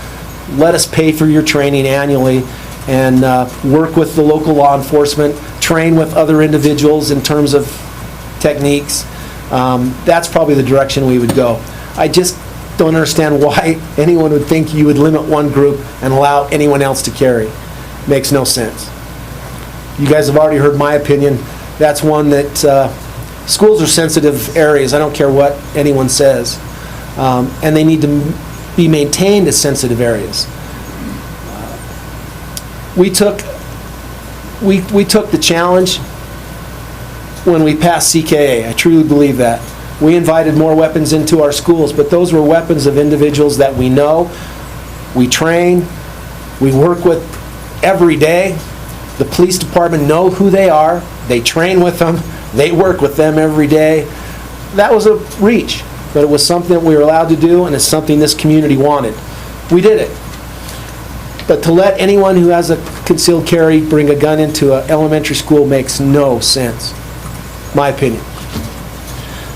let us pay for your training annually and work with the local law enforcement, train with other individuals in terms of techniques. That's probably the direction we would go. I just don't understand why anyone would think you would limit one group and allow anyone else to carry. Makes no sense. You guys have already heard my opinion. That's one that schools are sensitive areas. I don't care what anyone says. And they need to be maintained as sensitive areas. We took the challenge when we passed CKA. I truly believe that. We invited more weapons into our schools, but those were weapons of individuals that we know, we train, we work with every day. The police department know who they are, they train with them, they work with them every day. That was a reach, but it was something that we were allowed to do, and it's something this community wanted. We did it. But to let anyone who has a concealed carry bring a gun into an elementary school makes no sense, my opinion.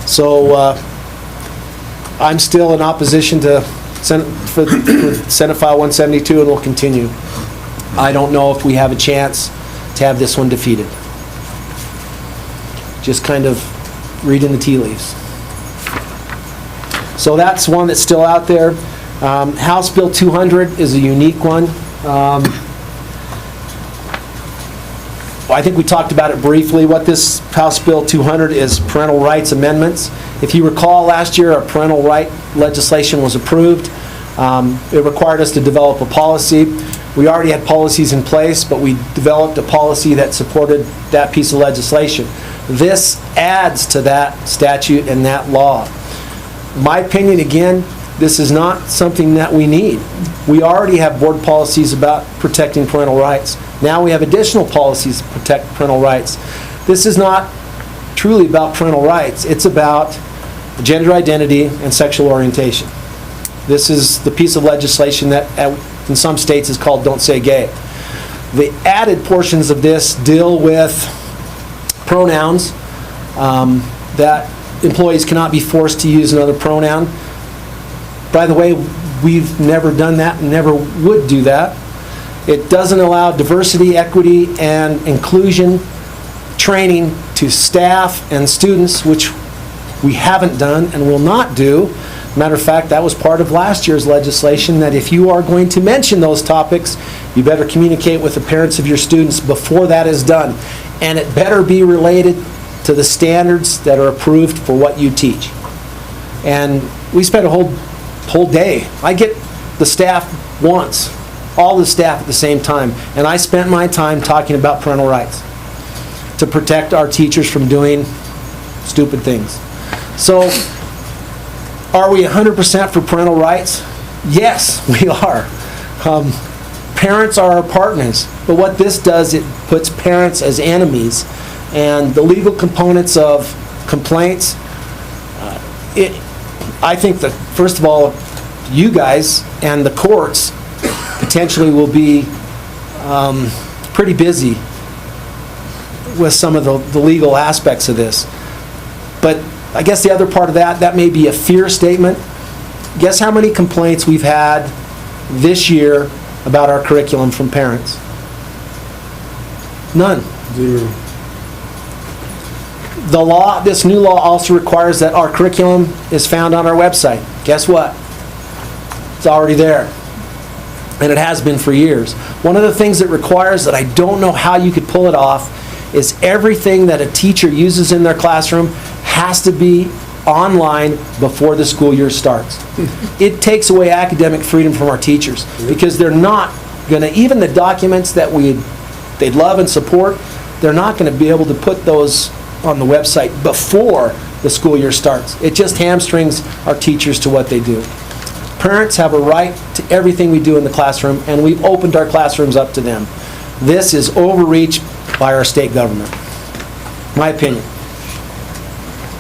So I'm still in opposition to Senate File 172, and will continue. I don't know if we have a chance to have this one defeated. Just kind of reading the tea leaves. So that's one that's still out there. House Bill 200 is a unique one. I think we talked about it briefly. What this House Bill 200 is parental rights amendments. If you recall, last year our parental right legislation was approved. It required us to develop a policy. We already had policies in place, but we developed a policy that supported that piece of legislation. This adds to that statute and that law. My opinion, again, this is not something that we need. We already have board policies about protecting parental rights. Now we have additional policies to protect parental rights. This is not truly about parental rights. It's about gender identity and sexual orientation. This is the piece of legislation that in some states is called Don't Say Gay. The added portions of this deal with pronouns, that employees cannot be forced to use another pronoun. By the way, we've never done that and never would do that. It doesn't allow diversity, equity, and inclusion training to staff and students, which we haven't done and will not do. Matter of fact, that was part of last year's legislation, that if you are going to mention those topics, you better communicate with the parents of your students before that is done. And it better be related to the standards that are approved for what you teach. And we spent a whole day. I get the staff once all the staff at the same time. And I spent my time talking about parental rights to protect our teachers from doing stupid things. So, are we 100% for parental rights? Yes, we are. Parents are our partners, but what this does, it puts parents as enemies, and the legal components of complaints, I think that, first of all, you guys and the courts potentially will be pretty busy with some of the legal aspects of this. But I guess the other part of that may be a fear statement. Guess how many complaints we've had this year about our curriculum from parents? None. Zero. The law, this new law also requires that our curriculum is found on our website. Guess what? It's already there. And it has been for years. One of the things it requires that I don't know how you could pull it off is everything that a teacher uses in their classroom has to be online before the school year starts. It takes away academic freedom from our teachers because they're not going to, even the documents that they'd love and support, they're not going to be able to put those on the website before the school year starts. It just hamstrings our teachers to what they do. Parents have a right to everything we do in the classroom, and we've opened our classrooms up to them. This is overreach by our state government, my opinion.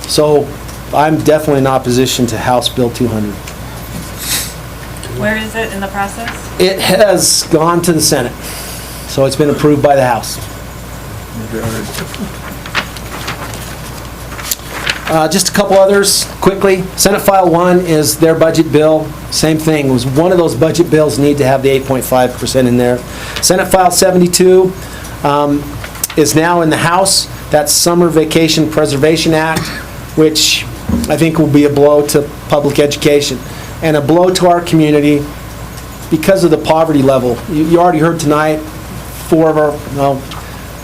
So I'm definitely in opposition to House Bill 200. Where is it in the process? It has gone to the Senate, so it's been approved by the House. Just a couple others, quickly. Senate File 1 is their budget bill. Same thing, it was one of those budget bills need to have the 8.5% in there. Senate File 72 is now in the House. That's Summer Vacation Preservation Act, which I think will be a blow to public education and a blow to our community because of the poverty level. You already heard tonight,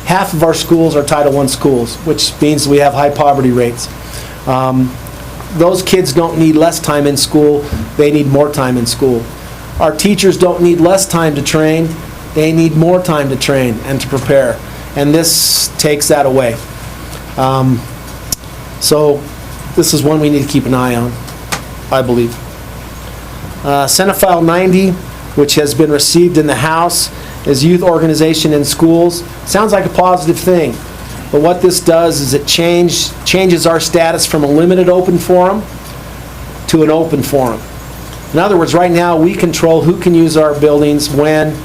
half of our schools are Title I schools, which means we have high poverty rates. Those kids don't need less time in school, they need more time in school. Our teachers don't need less time to train, they need more time to train and to prepare. And this takes that away. So this is one we need to keep an eye on, I believe. Senate File 90, which has been received in the House, is youth organization in schools. Sounds like a positive thing, but what this does is it changes our status from a limited open forum to an open forum. In other words, right now we control who can use our buildings, when,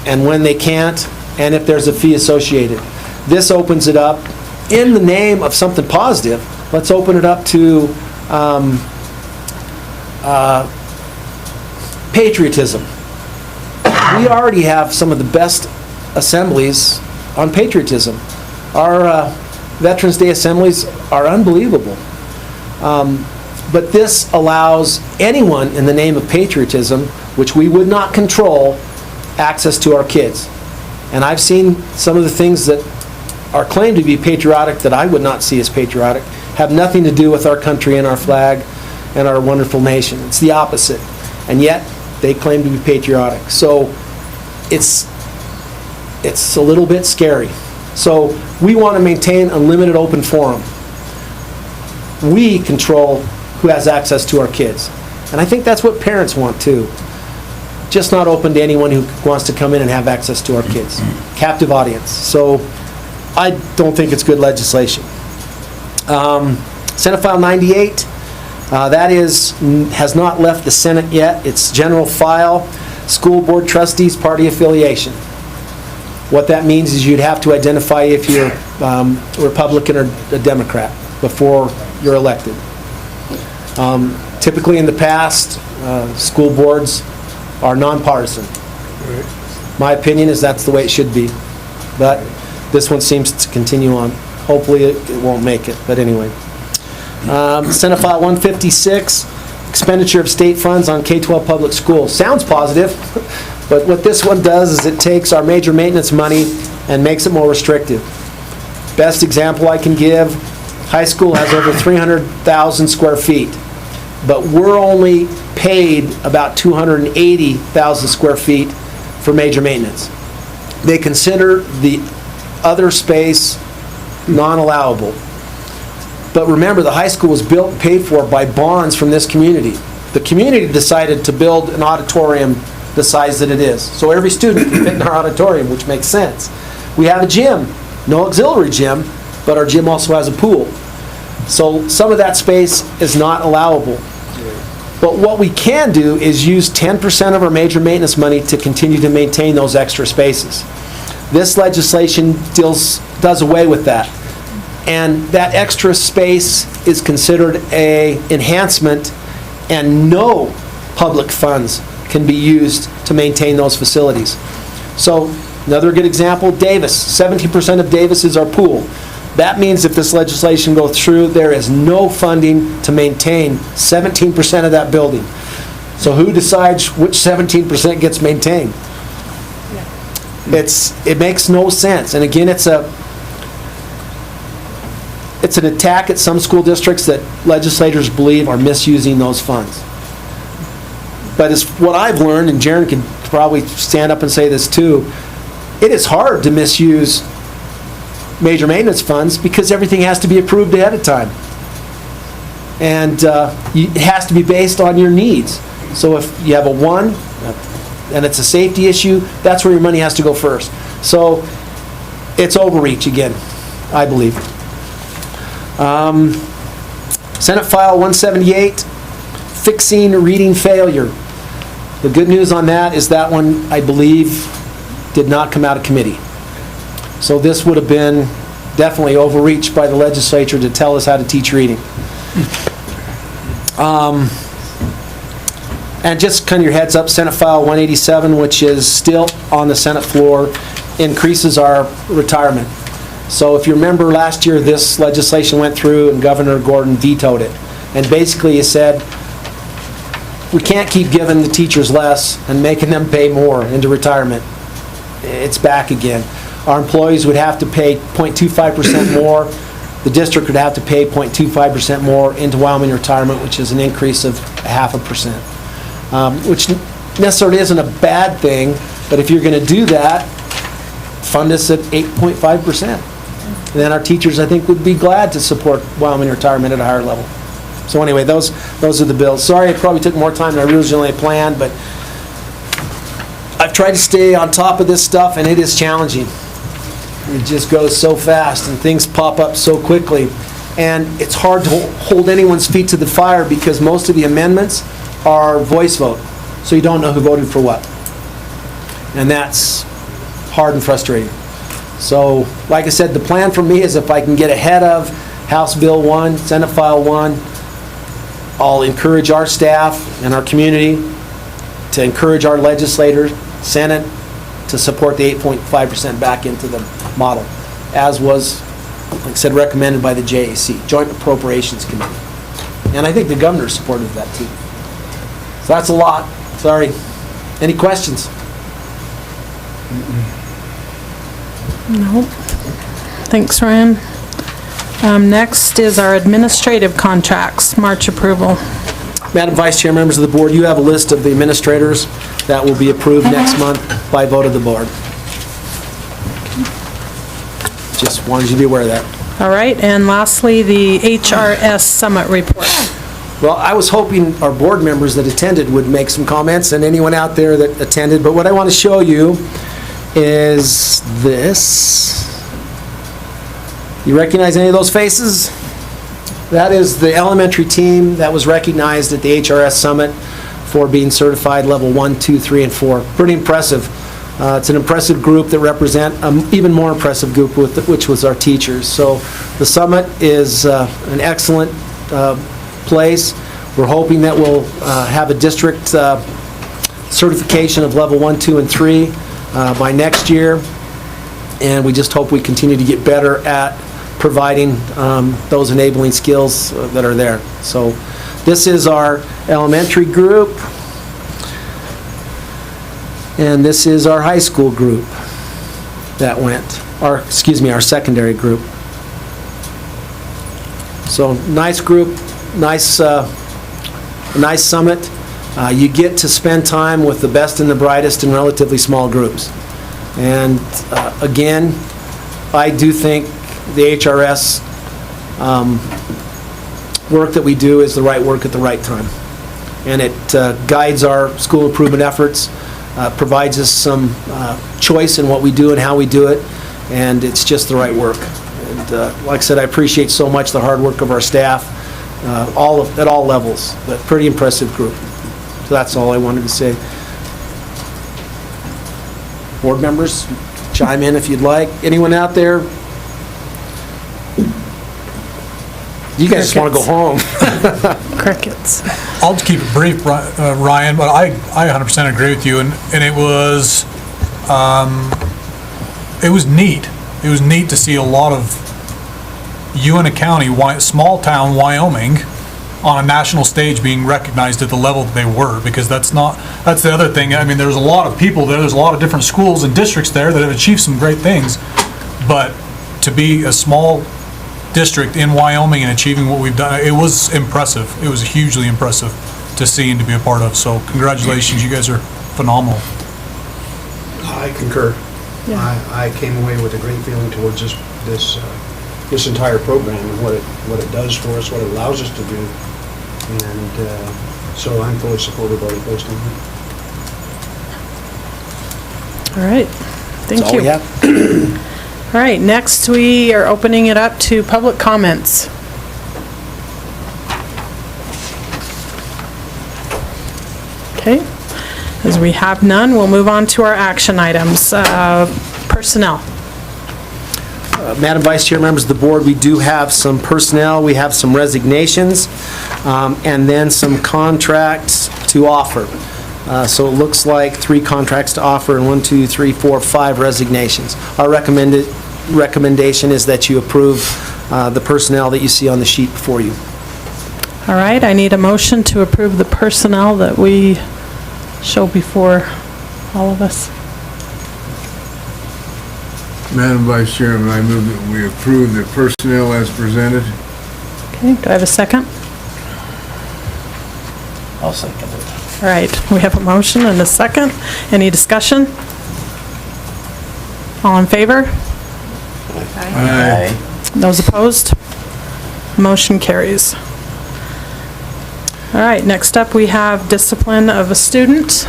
and when they can't, and if there's a fee associated. This opens it up in the name of something positive. Let's open it up to patriotism. We already have some of the best assemblies on patriotism. Our Veterans Day assemblies are unbelievable. But this allows anyone in the name of patriotism, which we would not control, access to our kids. And I've seen some of the things that are claimed to be patriotic that I would not see as patriotic, have nothing to do with our country and our flag and our wonderful nation. It's the opposite. And yet, they claim to be patriotic. So, it's a little bit scary. So, we want to maintain a limited open forum. We control who has access to our kids. And I think that's what parents want too. Just not open to anyone who wants to come in and have access to our kids. Captive audience. So I don't think it's good legislation. Senate File 98, that has not left the Senate yet. It's general file, school board trustees, party affiliation. What that means is you'd have to identify if you're Republican or a Democrat before you're elected. Typically in the past, school boards are nonpartisan. My opinion is that's the way it should be. But this one seems to continue on. Hopefully it won't make it, but anyway. Senate File 156, expenditure of state funds on K-12 public schools. Sounds positive, but what this one does is it takes our major maintenance money and makes it more restrictive. Best example I can give, high school has over 300,000 square feet, but we're only paid about 280,000 square feet for major maintenance. They consider the other space non-allowable. But remember, the high school was built and paid for by bonds from this community. The community decided to build an auditorium the size that it is. So every student can fit in our auditorium, which makes sense. We have a gym, no auxiliary gym, but our gym also has a pool. So some of that space is not allowable. But what we can do is use 10% of our major maintenance money to continue to maintain those extra spaces. This legislation does away with that. And that extra space is considered an enhancement, and no public funds can be used to maintain those facilities. So another good example, Davis. 17% of Davis is our pool. That means if this legislation goes through, there is no funding to maintain 17% of that building. So who decides which 17% gets maintained? It makes no sense. And again, it's an attack at some school districts that legislators believe are misusing those funds. But it's what I've learned, and Jaron can probably stand up and say this too, it is hard to misuse major maintenance funds because everything has to be approved ahead of time. And it has to be based on your needs. So if you have a 1 and it's a safety issue, that's where your money has to go first. So it's overreach again, I believe. Senate File 178, fixing reading failure. The good news on that is that one, I believe, did not come out of committee. So this would have been definitely overreach by the legislature to tell us how to teach reading. And just kind of your heads up, Senate File 187, which is still on the Senate floor, increases our retirement. So if you remember last year, this legislation went through and Governor Gordon vetoed it. And basically he said, we can't keep giving the teachers less and making them pay more into retirement. It's back again. Our employees would have to pay 0.25% more. The district would have to pay 0.25% more into Wyoming retirement, which is an increase of 0.5%. Which necessarily isn't a bad thing, but if you're going to do that, fund us at 8.5%. And then our teachers, I think, would be glad to support Wyoming retirement at a higher level. So anyway, those are the bills. Sorry, it probably took more time than I originally planned, but I've tried to stay on top of this stuff, and it is challenging. It just goes so fast, and things pop up so quickly. And it's hard to hold anyone's feet to the fire because most of the amendments are voice vote. So you don't know who voted for what. And that's hard and frustrating. So, like I said, the plan for me is if I can get ahead of House Bill 1, Senate File 1, I'll encourage our staff and our community to encourage our legislators, Senate, to support the 8.5% back into the model, as was, like I said, recommended by the JAC, Joint Appropriations Committee. And I think the governor supported that too. So that's a lot. Sorry. Any questions? No. Thanks, Ryan. Next is our administrative contracts, March approval. Madam Vice Chair, members of the board, you have a list of the administrators that will be approved next month by vote of the board. Just wanted you to be aware of that. All right, and lastly, the HRS Summit report. Well, I was hoping our board members that attended would make some comments, and anyone out there that attended, but what I want to show you is this. You recognize any of those faces? That is the elementary team that was recognized at the HRS Summit for being certified level 1, 2, 3, and 4. Pretty impressive. It's an impressive group that represent an even more impressive group, which was our teachers. So the summit is an excellent place. We're hoping that we'll have a district certification of level 1, 2, and 3 by next year. And we just hope we continue to get better at providing those enabling skills that are there. So this is our elementary group. And this is our high school group that went, our secondary group. So nice group, nice summit. You get to spend time with the best and the brightest in relatively small groups. And again, I do think the HRS work that we do is the right work at the right time. And it guides our school improvement efforts, provides us some choice in what we do and how we do it, and it's just the right work. And like I said, I appreciate so much the hard work of our staff, at all levels, but pretty impressive group. So that's all I wanted to say. Board members, chime in if you'd like. Anyone out there? You guys just want to go home. Crickets. I'll just keep it brief, Ryan, but I 100% agree with you, and it was neat. It was neat to see a lot of Uintah County, small town Wyoming, on a national stage being recognized at the level that they were, because that's the other thing. I mean, there's a lot of people there, there's a lot of different schools and districts there that have achieved some great things, but to be a small district in Wyoming and achieving what we've done, it was impressive. It was hugely impressive to see and to be a part of. So congratulations, you guys are phenomenal. I concur. Yeah. I came away with a great feeling towards this entire program and what it does for us, what it allows us to do. And so I'm fully supportive of it based on that. All right, thank That's you. all we have. All right, next we are opening it up to public comments. Okay, as we have none, we'll move on to our action items. Personnel. Madam Vice Chair, members of the board, we do have some personnel, we have some resignations, and then some contracts to offer. So it looks like 3 contracts to offer and 5 resignations. Our recommendation is that you approve the personnel that you see on the sheet before you. All right, I need a motion to approve the personnel that we show before all of us. Madam Vice Chairman, I move that we approve the personnel as presented. Okay, do I have a second? I'll second it. All right, we have a motion and a second. Any discussion? All in favor? Aye. Those opposed? Motion carries. All right, next up we have discipline of a student.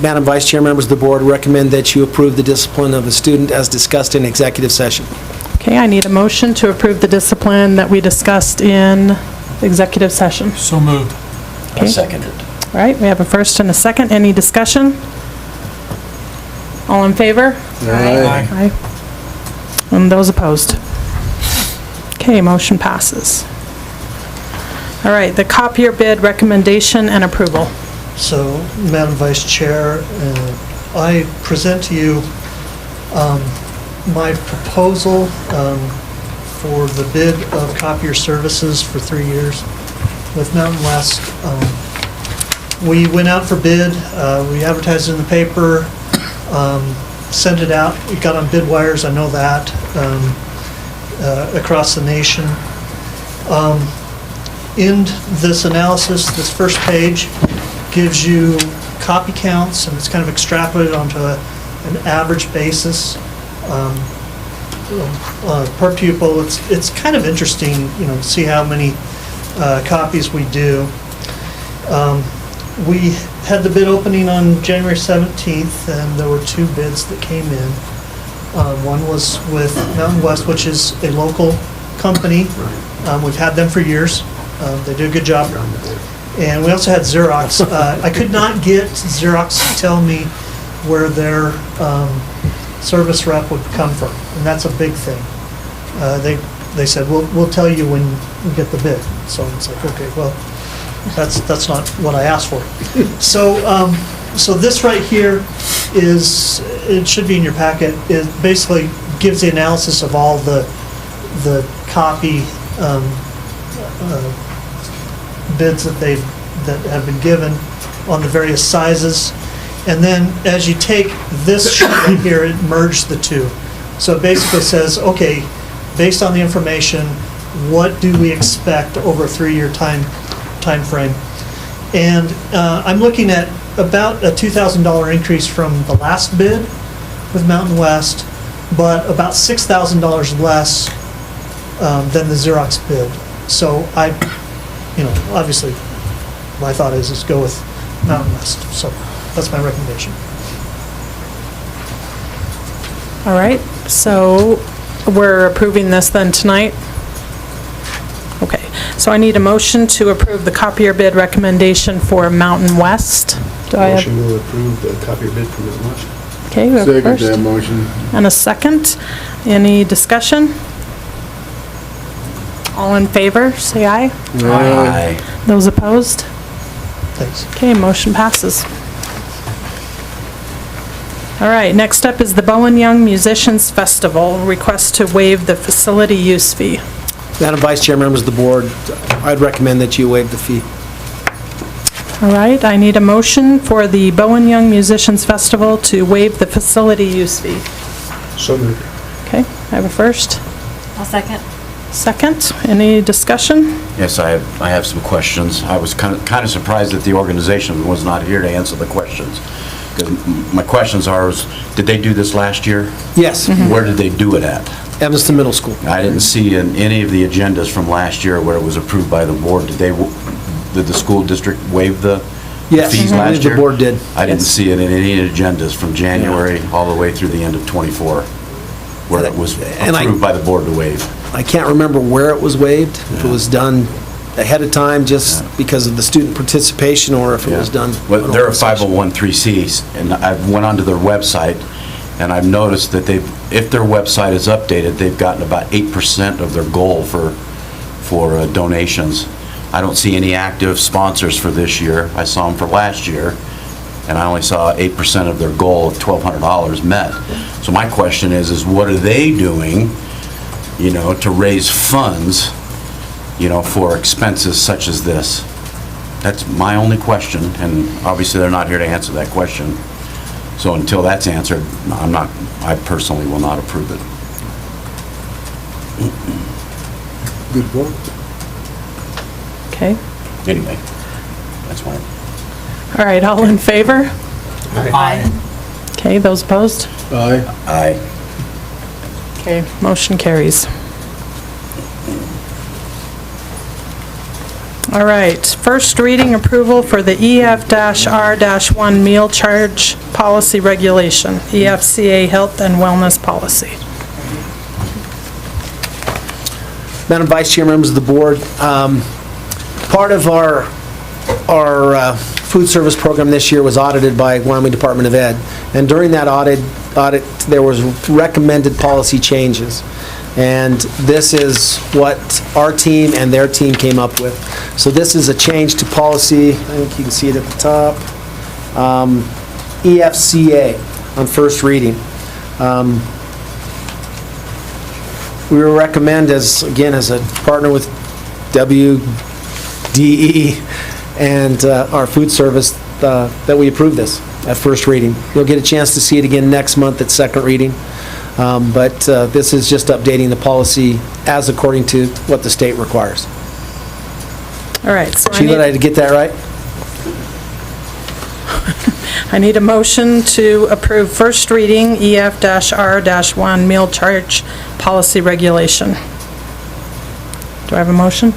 Madam Vice Chair, members of the board, recommend that you approve the discipline of a student as discussed in executive session. Okay, I need a motion to approve the discipline that we discussed in executive session. So moved. Okay. I second it. All right, we have a first and a second. Any discussion? All in favor? Aye. And those opposed? Okay, motion passes. All right, the copier bid recommendation and approval. So, Madam Vice Chair, I present to you my proposal for the bid of copier services for 3 years with Mountain West. We went out for bid, we advertised in the paper, sent it out, it got on bid wires, I know that, across the nation. In this analysis, this first page gives you copy counts, and it's kind of extrapolated onto an average basis. Per pupil, it's kind of interesting, to see how many copies we do. We had the bid opening on January 17th, and there were 2 bids that came in. One was with Mountain West, which is a local company. We've had them for years. They do a good job. And we also had Xerox. I could not get Xerox to tell me where their service rep would come from, and that's a big thing. They said, we'll tell you when we get the bid. So it's like, okay, well, that's not what I asked for. So this right here is, it should be in your packet, it basically gives the analysis of all the copy bids that have been given on the various sizes. And then as you take this sheet right here, it merged the 2. So it basically says, okay, based on the information, what do we expect over a 3-year time frame? And I'm looking at about a $2,000 increase from the last bid with Mountain West, but about $6,000 less than the Xerox bid. So obviously, my thought is go with Mountain West. So that's my recommendation. All right, so we're approving this then tonight? Okay, so I need a motion to approve the copier bid recommendation for Mountain West. Do I have? Motion to approve the copier bid from Mountain West. Okay, we have a Second first. that motion. And a second. Any discussion? All in favor, say aye. Aye. Those opposed? Thanks. Okay, motion passes. All right, next up is the Bowen Young Musicians Festival, request to waive the facility use fee. Madam Vice Chair, members of the board, I'd recommend that you waive the fee. All right, I need a motion for the Bowen Young Musicians Festival to waive the facility use fee. So moved. Okay, I have a first. I'll second. Second, any discussion? Yes, I have some questions. I was kind of surprised that the organization was not here to answer the questions. 'Cause my questions are, did they do this last year? Yes. Where did they do it at? Evanston Middle School. I didn't see in any of the agendas from last year where it was approved by the board. Did the school district waive the Yes, fees I last believe year? the board did. I didn't Yes. see it in any agendas from January all the way through the end of '24, where it was And approved by the board to waive. I can't remember where it was waived, if it was done ahead of time just because of the student participation, or if it was done. Well, they're a 501(c)(3), and I've went onto their website, and I've noticed that if their website is updated, they've gotten about 8% of their goal for donations. I don't see any active sponsors for this year. I saw them for last year, and I only saw 8% of their goal of $1,200 met. So my question is what are they doing, to raise funds, for expenses such as this? That's my only question, and obviously they're not here to answer that question. So until that's answered, I personally will not approve it. Good point. Okay. Anyway, that's fine. All right, all in favor? Aye. Okay, those opposed? Aye. Aye. Okay, motion carries. All right, first reading approval for the EF-R-1 meal charge policy regulation, EFCA health and wellness policy. Madam Vice Chair, members of the board, part of our food service program this year was audited by Wyoming Department of Ed, and during that audit there was recommended policy changes, and this is what our team and their team came up with. So this is a change to policy, I think you can see it at the top, EFCA on first reading. We will recommend, as a partner with WDE and our food service, that we approve this at first reading. You'll get a chance to see it again next month at second reading, but this is just updating the policy as according to what the state requires. All right. So Sheila, did I get that right? I need a motion to approve first reading EF-R-1 meal charge policy regulation. Do I have a motion?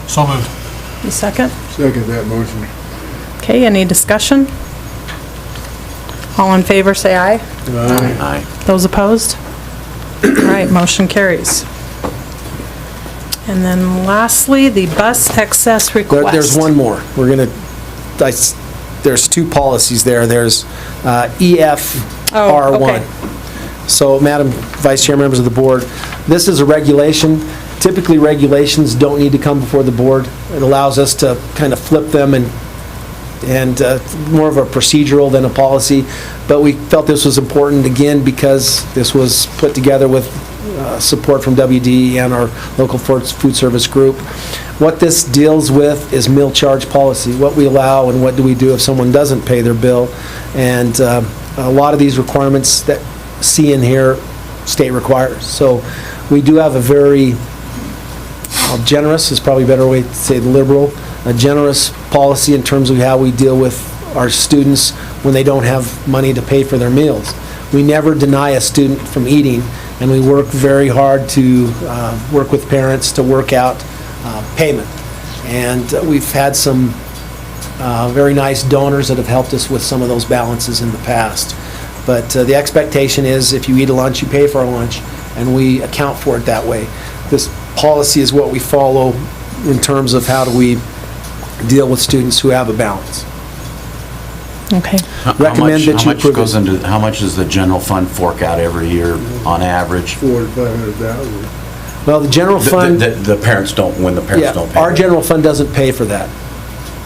So moved. A second? Second that motion. Okay, any discussion? All in favor, say aye. Aye. Those opposed? All right, motion carries. And then lastly, the bus excess request. There's one more. There's two policies there. There's EF-R1. Oh, okay. So, Madam Vice Chair, members of the board, this is a regulation. Typically, regulations don't need to come before the board. It allows us to kind of flip them and more of a procedural than a policy. But we felt this was important, again, because this was put together with support from WD and our local food service group. What this deals with is meal charge policy, what we allow and what do we do if someone doesn't pay their bill. And a lot of these requirements that see in here, state requires. So we do have a very generous is probably a better way to say liberal, a generous policy in terms of how we deal with our students when they don't have money to pay for their meals. We never deny a student from eating, and we work very hard to work with parents to work out payment. And we've had some very nice donors that have helped us with some of those balances in the past. But the expectation is if you eat a lunch, you pay for a lunch, and we account for it that way. This policy is what we follow in terms of how do we deal with students who have a balance. Okay. Recommend that you approve it. How much does the general fund fork out every year on average? $400,000 to $500,000. Well, the general fund... The parents don't, when the parents don't pay. Our general fund doesn't pay for that.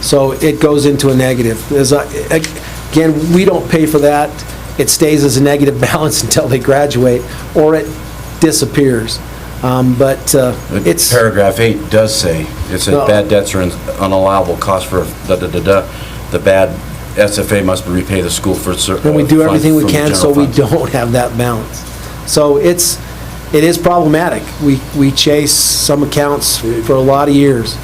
So it goes into a negative. Again, we don't pay for that. It stays as a negative balance until they graduate, or it disappears. But it's... Paragraph 8 does say, it says bad debts are an unallowable cost for da-da-da-da. The bad SFA must repay the school for certain... And we do everything we can so we don't have that balance. So it is problematic. We chase some accounts for a lot of years.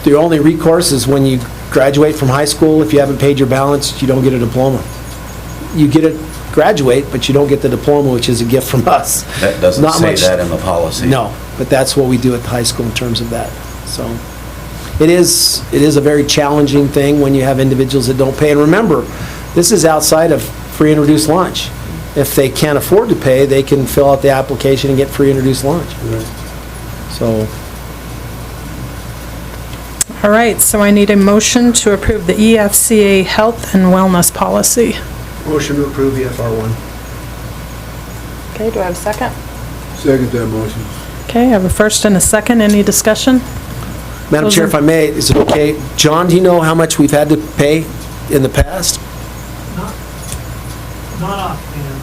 The only recourse is when you graduate from high school. If you haven't paid your balance, you don't get a diploma. You graduate, but you don't get the diploma, which is a gift from us. That doesn't say that in the policy. No, but that's what we do at the high school in terms of that. So it is a very challenging thing when you have individuals that don't pay. And remember, this is outside of free and reduced lunch. If they can't afford to pay, they can fill out the application and get free and reduced lunch. So... All right, so I need a motion to approve the EFCA Health and Wellness Policy. Motion to approve the FR1. Okay, do I have a second? Second that motion. Okay, I have a first and a second. Any discussion? Madam Chair, if I may, is it okay? John, do you know how much we've had to pay in the past? Not offhand.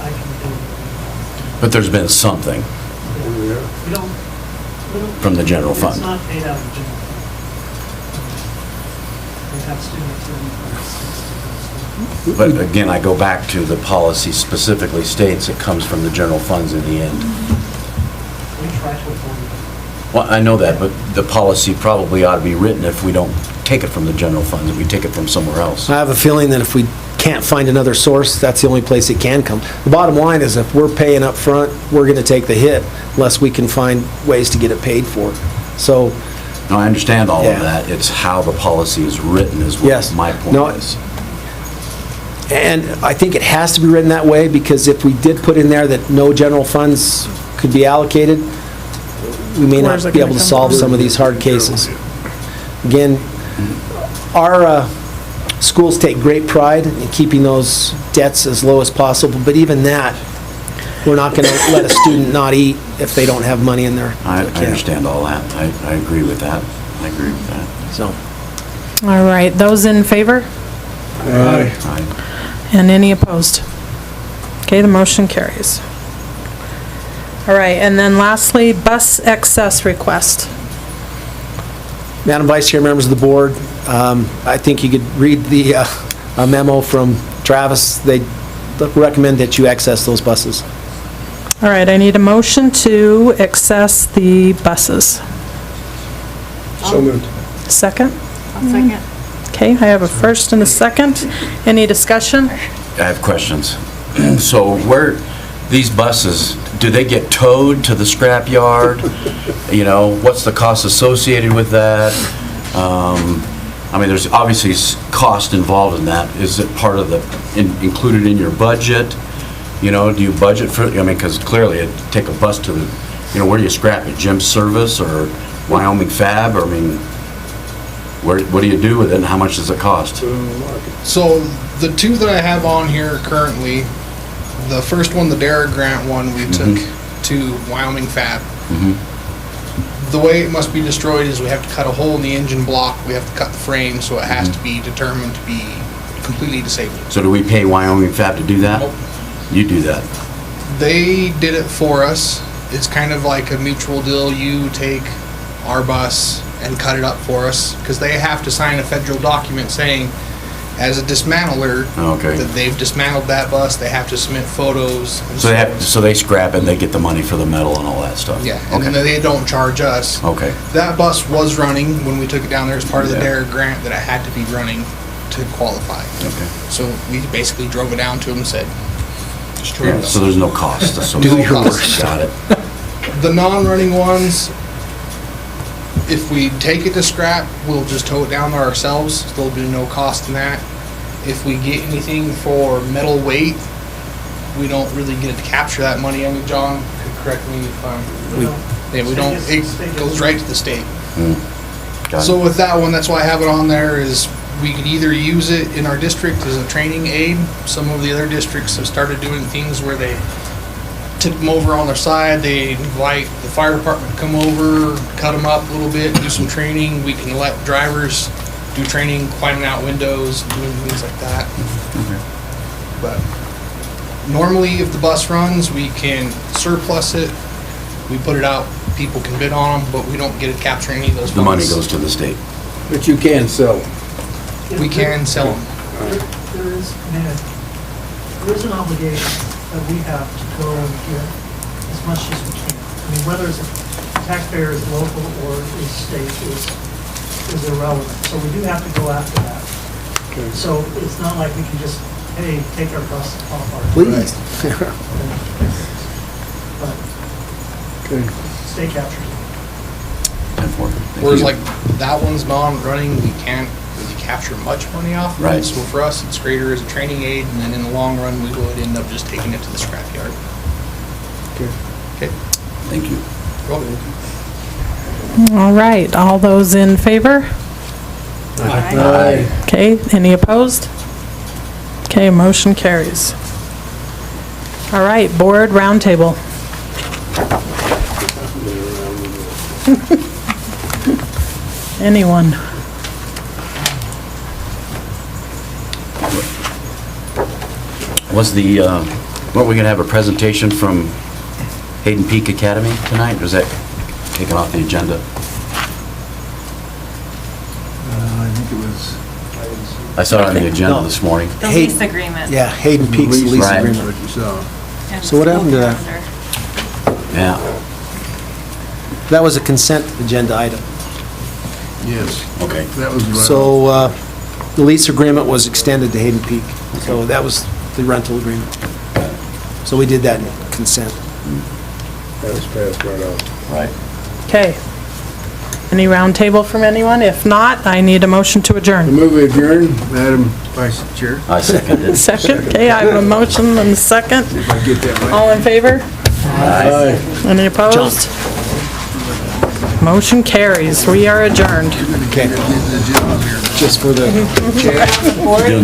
I can do it. But there's been something We don't from the general fund. It's not paid out of the general fund. We have students in. But again, I go back to the policy specifically states it comes from the general funds in the end. We try to avoid Well, I know that, but the policy probably ought to be written if we don't take it from the general funds, if we take it from somewhere else. I have a feeling that if we can't find another source, that's the only place it can come. The bottom line is if we're paying up front, we're going to take the hit unless we can find ways to get it paid for. So... No, I understand all of that. It's how the policy is written is what my point is. And I think it has to be written that way because if we did put in there that no general funds could be allocated, we may not be able to solve some of these hard cases. Again, our schools take great pride in keeping those debts as low as possible, but even that, we're not going to let a student not eat if they don't have money in their account. I understand all that. I agree with that. I agree with that. So. All right, those in favor? Aye. Aye. And any opposed? Okay, the motion carries. All right, and then lastly, bus excess request. Madam Vice Chair, members of the board, I think you could read the memo from Travis. They recommend that you access those buses. All right, I need a motion to access the buses. So moved. Second? I'll second. Okay, I have a first and a second. Any discussion? I have questions. So where, these buses, do they get towed to the scrap yard? You know, what's the cost associated with that? I mean, there's obviously cost involved in that. Is it part of the, included in your budget? You know, do you budget for, I mean, because clearly it'd take a bus to the, you know, where do you scrap it? Jim's Service or Wyoming Fab? Or, I mean, what do you do with it and how much does it cost? So the two that I have on here currently, the first one, the DARA grant one, we took to Wyoming Fab. The way it must be destroyed is we have to cut a hole in the engine block, we have to cut the frame, so it has to be determined to be completely disabled. So do we pay Wyoming Fab to do that? Nope. You do that? They did it for us. It's kind of like a mutual deal. You take our bus and cut it up for us, because they have to sign a federal document saying as a dismantler, Okay. that they've dismantled that bus, they have to submit photos. and So they scrap it and they get the money for the metal and all that stuff? Yeah, and then they don't charge us. Okay. That bus was running when we took it down there as part of the Yeah. DARE grant that it had to be running to qualify. Okay. So we basically drove it down to them and said, Yeah, so there's no cost associated. Do your worst. Got it. the non-running ones, if we take it to scrap, we'll just tow it down there ourselves. There'll be no cost in that. If we get anything for metal weight, we don't really get to capture that money. I mean, John could correct me if I'm. We don't. It goes right to the state. Got So it. with that one, that's why I have it on there. Is we could either use it in our district as a training aid. Some of the other districts have started doing things where they tip them over on their side. They invite the fire department to come over, cut them up a little bit, do some training. We can let drivers do training, climbing out windows, doing things like that. But normally, if the bus runs, we can surplus it. We put it out. People can bid on them, but we don't get to capture any of those funds. The money goes to the state. But you can sell them. We can sell them. There is, there is an obligation that we have to go and get as much as we can. I mean, whether it's a taxpayer is local or is state is irrelevant. So we do have to go after that. So it's not like we can just, hey, take our bus off our. Please. But state captures it. Whereas like that one's non-running, we can't really capture much money off of it. Right. So for us, it's greater as a training aid, and then in the long run, we would end up just taking it to the scrapyard. Okay. Thank you. All right, all those in favor? Aye. Okay, any opposed? Okay, motion carries. All right, board roundtable. Anyone? Was the, weren't we gonna have a presentation from Hayden Peak Academy tonight? Or is that taken off the agenda? I think it was. I saw it on the agenda this morning. The lease agreement. Yeah, Hayden Peak's lease Right. agreement. What you saw. And So what happened to that? calendar. Yeah. That was a consent agenda item. Yes. Okay. That was right. So the lease agreement was extended to Hayden Peak. So that was the rental agreement. So we did that in consent. That was passed right off. Right. Okay. Any roundtable from anyone? If not, I need a motion to The adjourn. movie adjourned, Madam Vice Chair. I second it. Second, okay, I have a motion and a second. If I get that right. All in favor? Aye. Any opposed? Motion carries. We are adjourned. Okay. Just for the.